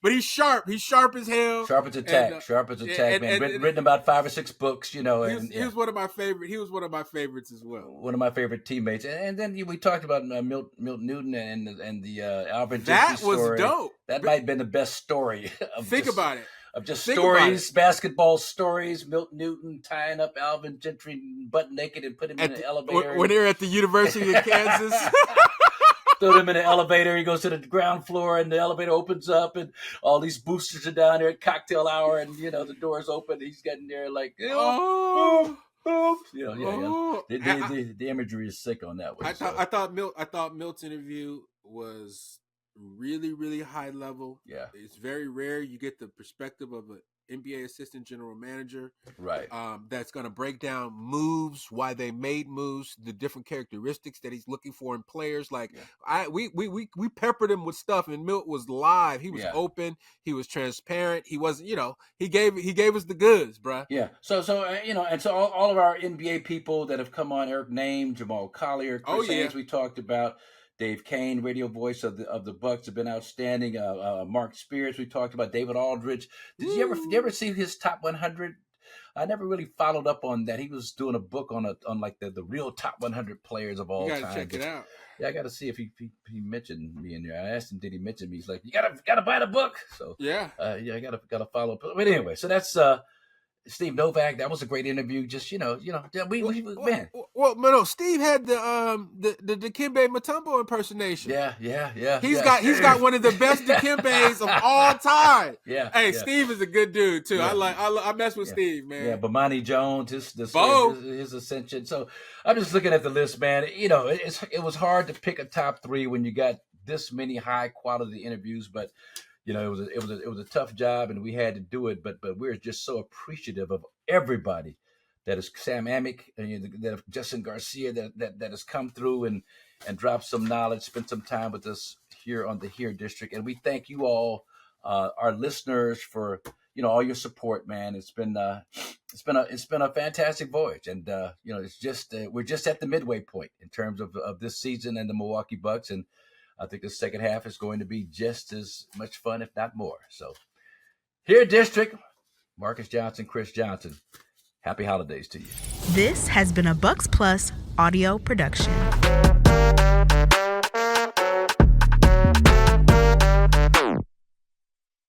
but he's sharp. He's sharp as hell. Sharp as a tack, man. Written about 5 or 6 books, He was one of my favorite. He was one of my favorites as well. One of my favorite teammates. And then we talked about Milt Newton and the Alvin Gentry that was story. Dope. That might have been the best story. Think about it. Of just stories, basketball stories, Milt Newton tying up Alvin Gentry butt naked and put him in an elevator. When they're at the University of Kansas. Throw him in an elevator. He goes to the ground floor, and the elevator opens up, and all these boosters are down there at cocktail hour, and the doors open. He's getting there like, The imagery is sick on that one. I thought Milt's interview was really, really high level. Yeah, it's very rare you get the perspective of an NBA assistant general manager, right? That's going to break down moves, why they made moves, the different characteristics that he's looking for in players. Like we peppered him with stuff, and Milt was live. He was open. He was transparent. He wasn't, he gave us the goods, bruh. Yeah. So and so all of our NBA people that have come on, Eric Name, Jamal Collier, Chris Haynes, we talked about. Dave Kane, radio voice of the Bucks, have been outstanding. Mark Spears, we talked about. David Aldridge. Did you ever see his top 100? I never really followed up on that. He was doing a book on like the real top 100 players of all time. You gotta check it out. Yeah, I gotta see if he mentioned me in there. I asked him, did he mention me? He's like, you gotta buy the book. So I gotta follow up. But anyway, so that's Steve Novak. That was a great interview. Just we man. Well, no, Steve had the Dikembe Mutombo impersonation. Yeah. He's got one of the best Dikembes of all time. Yeah. Hey, Steve is a good dude too. Yeah. I mess with Steve, man. Yeah, Bomani Jones, his ascension. So I'm just looking at the list, man. It was hard to pick a top 3 when you got this many high quality interviews, but. It was a tough job, and we had to do it. But we're just so appreciative of everybody that is Sam Amick, that Justin Garcia that has come through and dropped some knowledge, spent some time with us here on the Here District, and we thank you all, our listeners, for all your support, man. It's been a fantastic voyage, and it's just we're just at the midway point in terms of this season and the Milwaukee Bucks, and I think the second half is going to be just as much fun, if not more. So, Here District, Marques Johnson, Kris Johnson. Happy holidays to you. This has been a Bucks Plus audio production.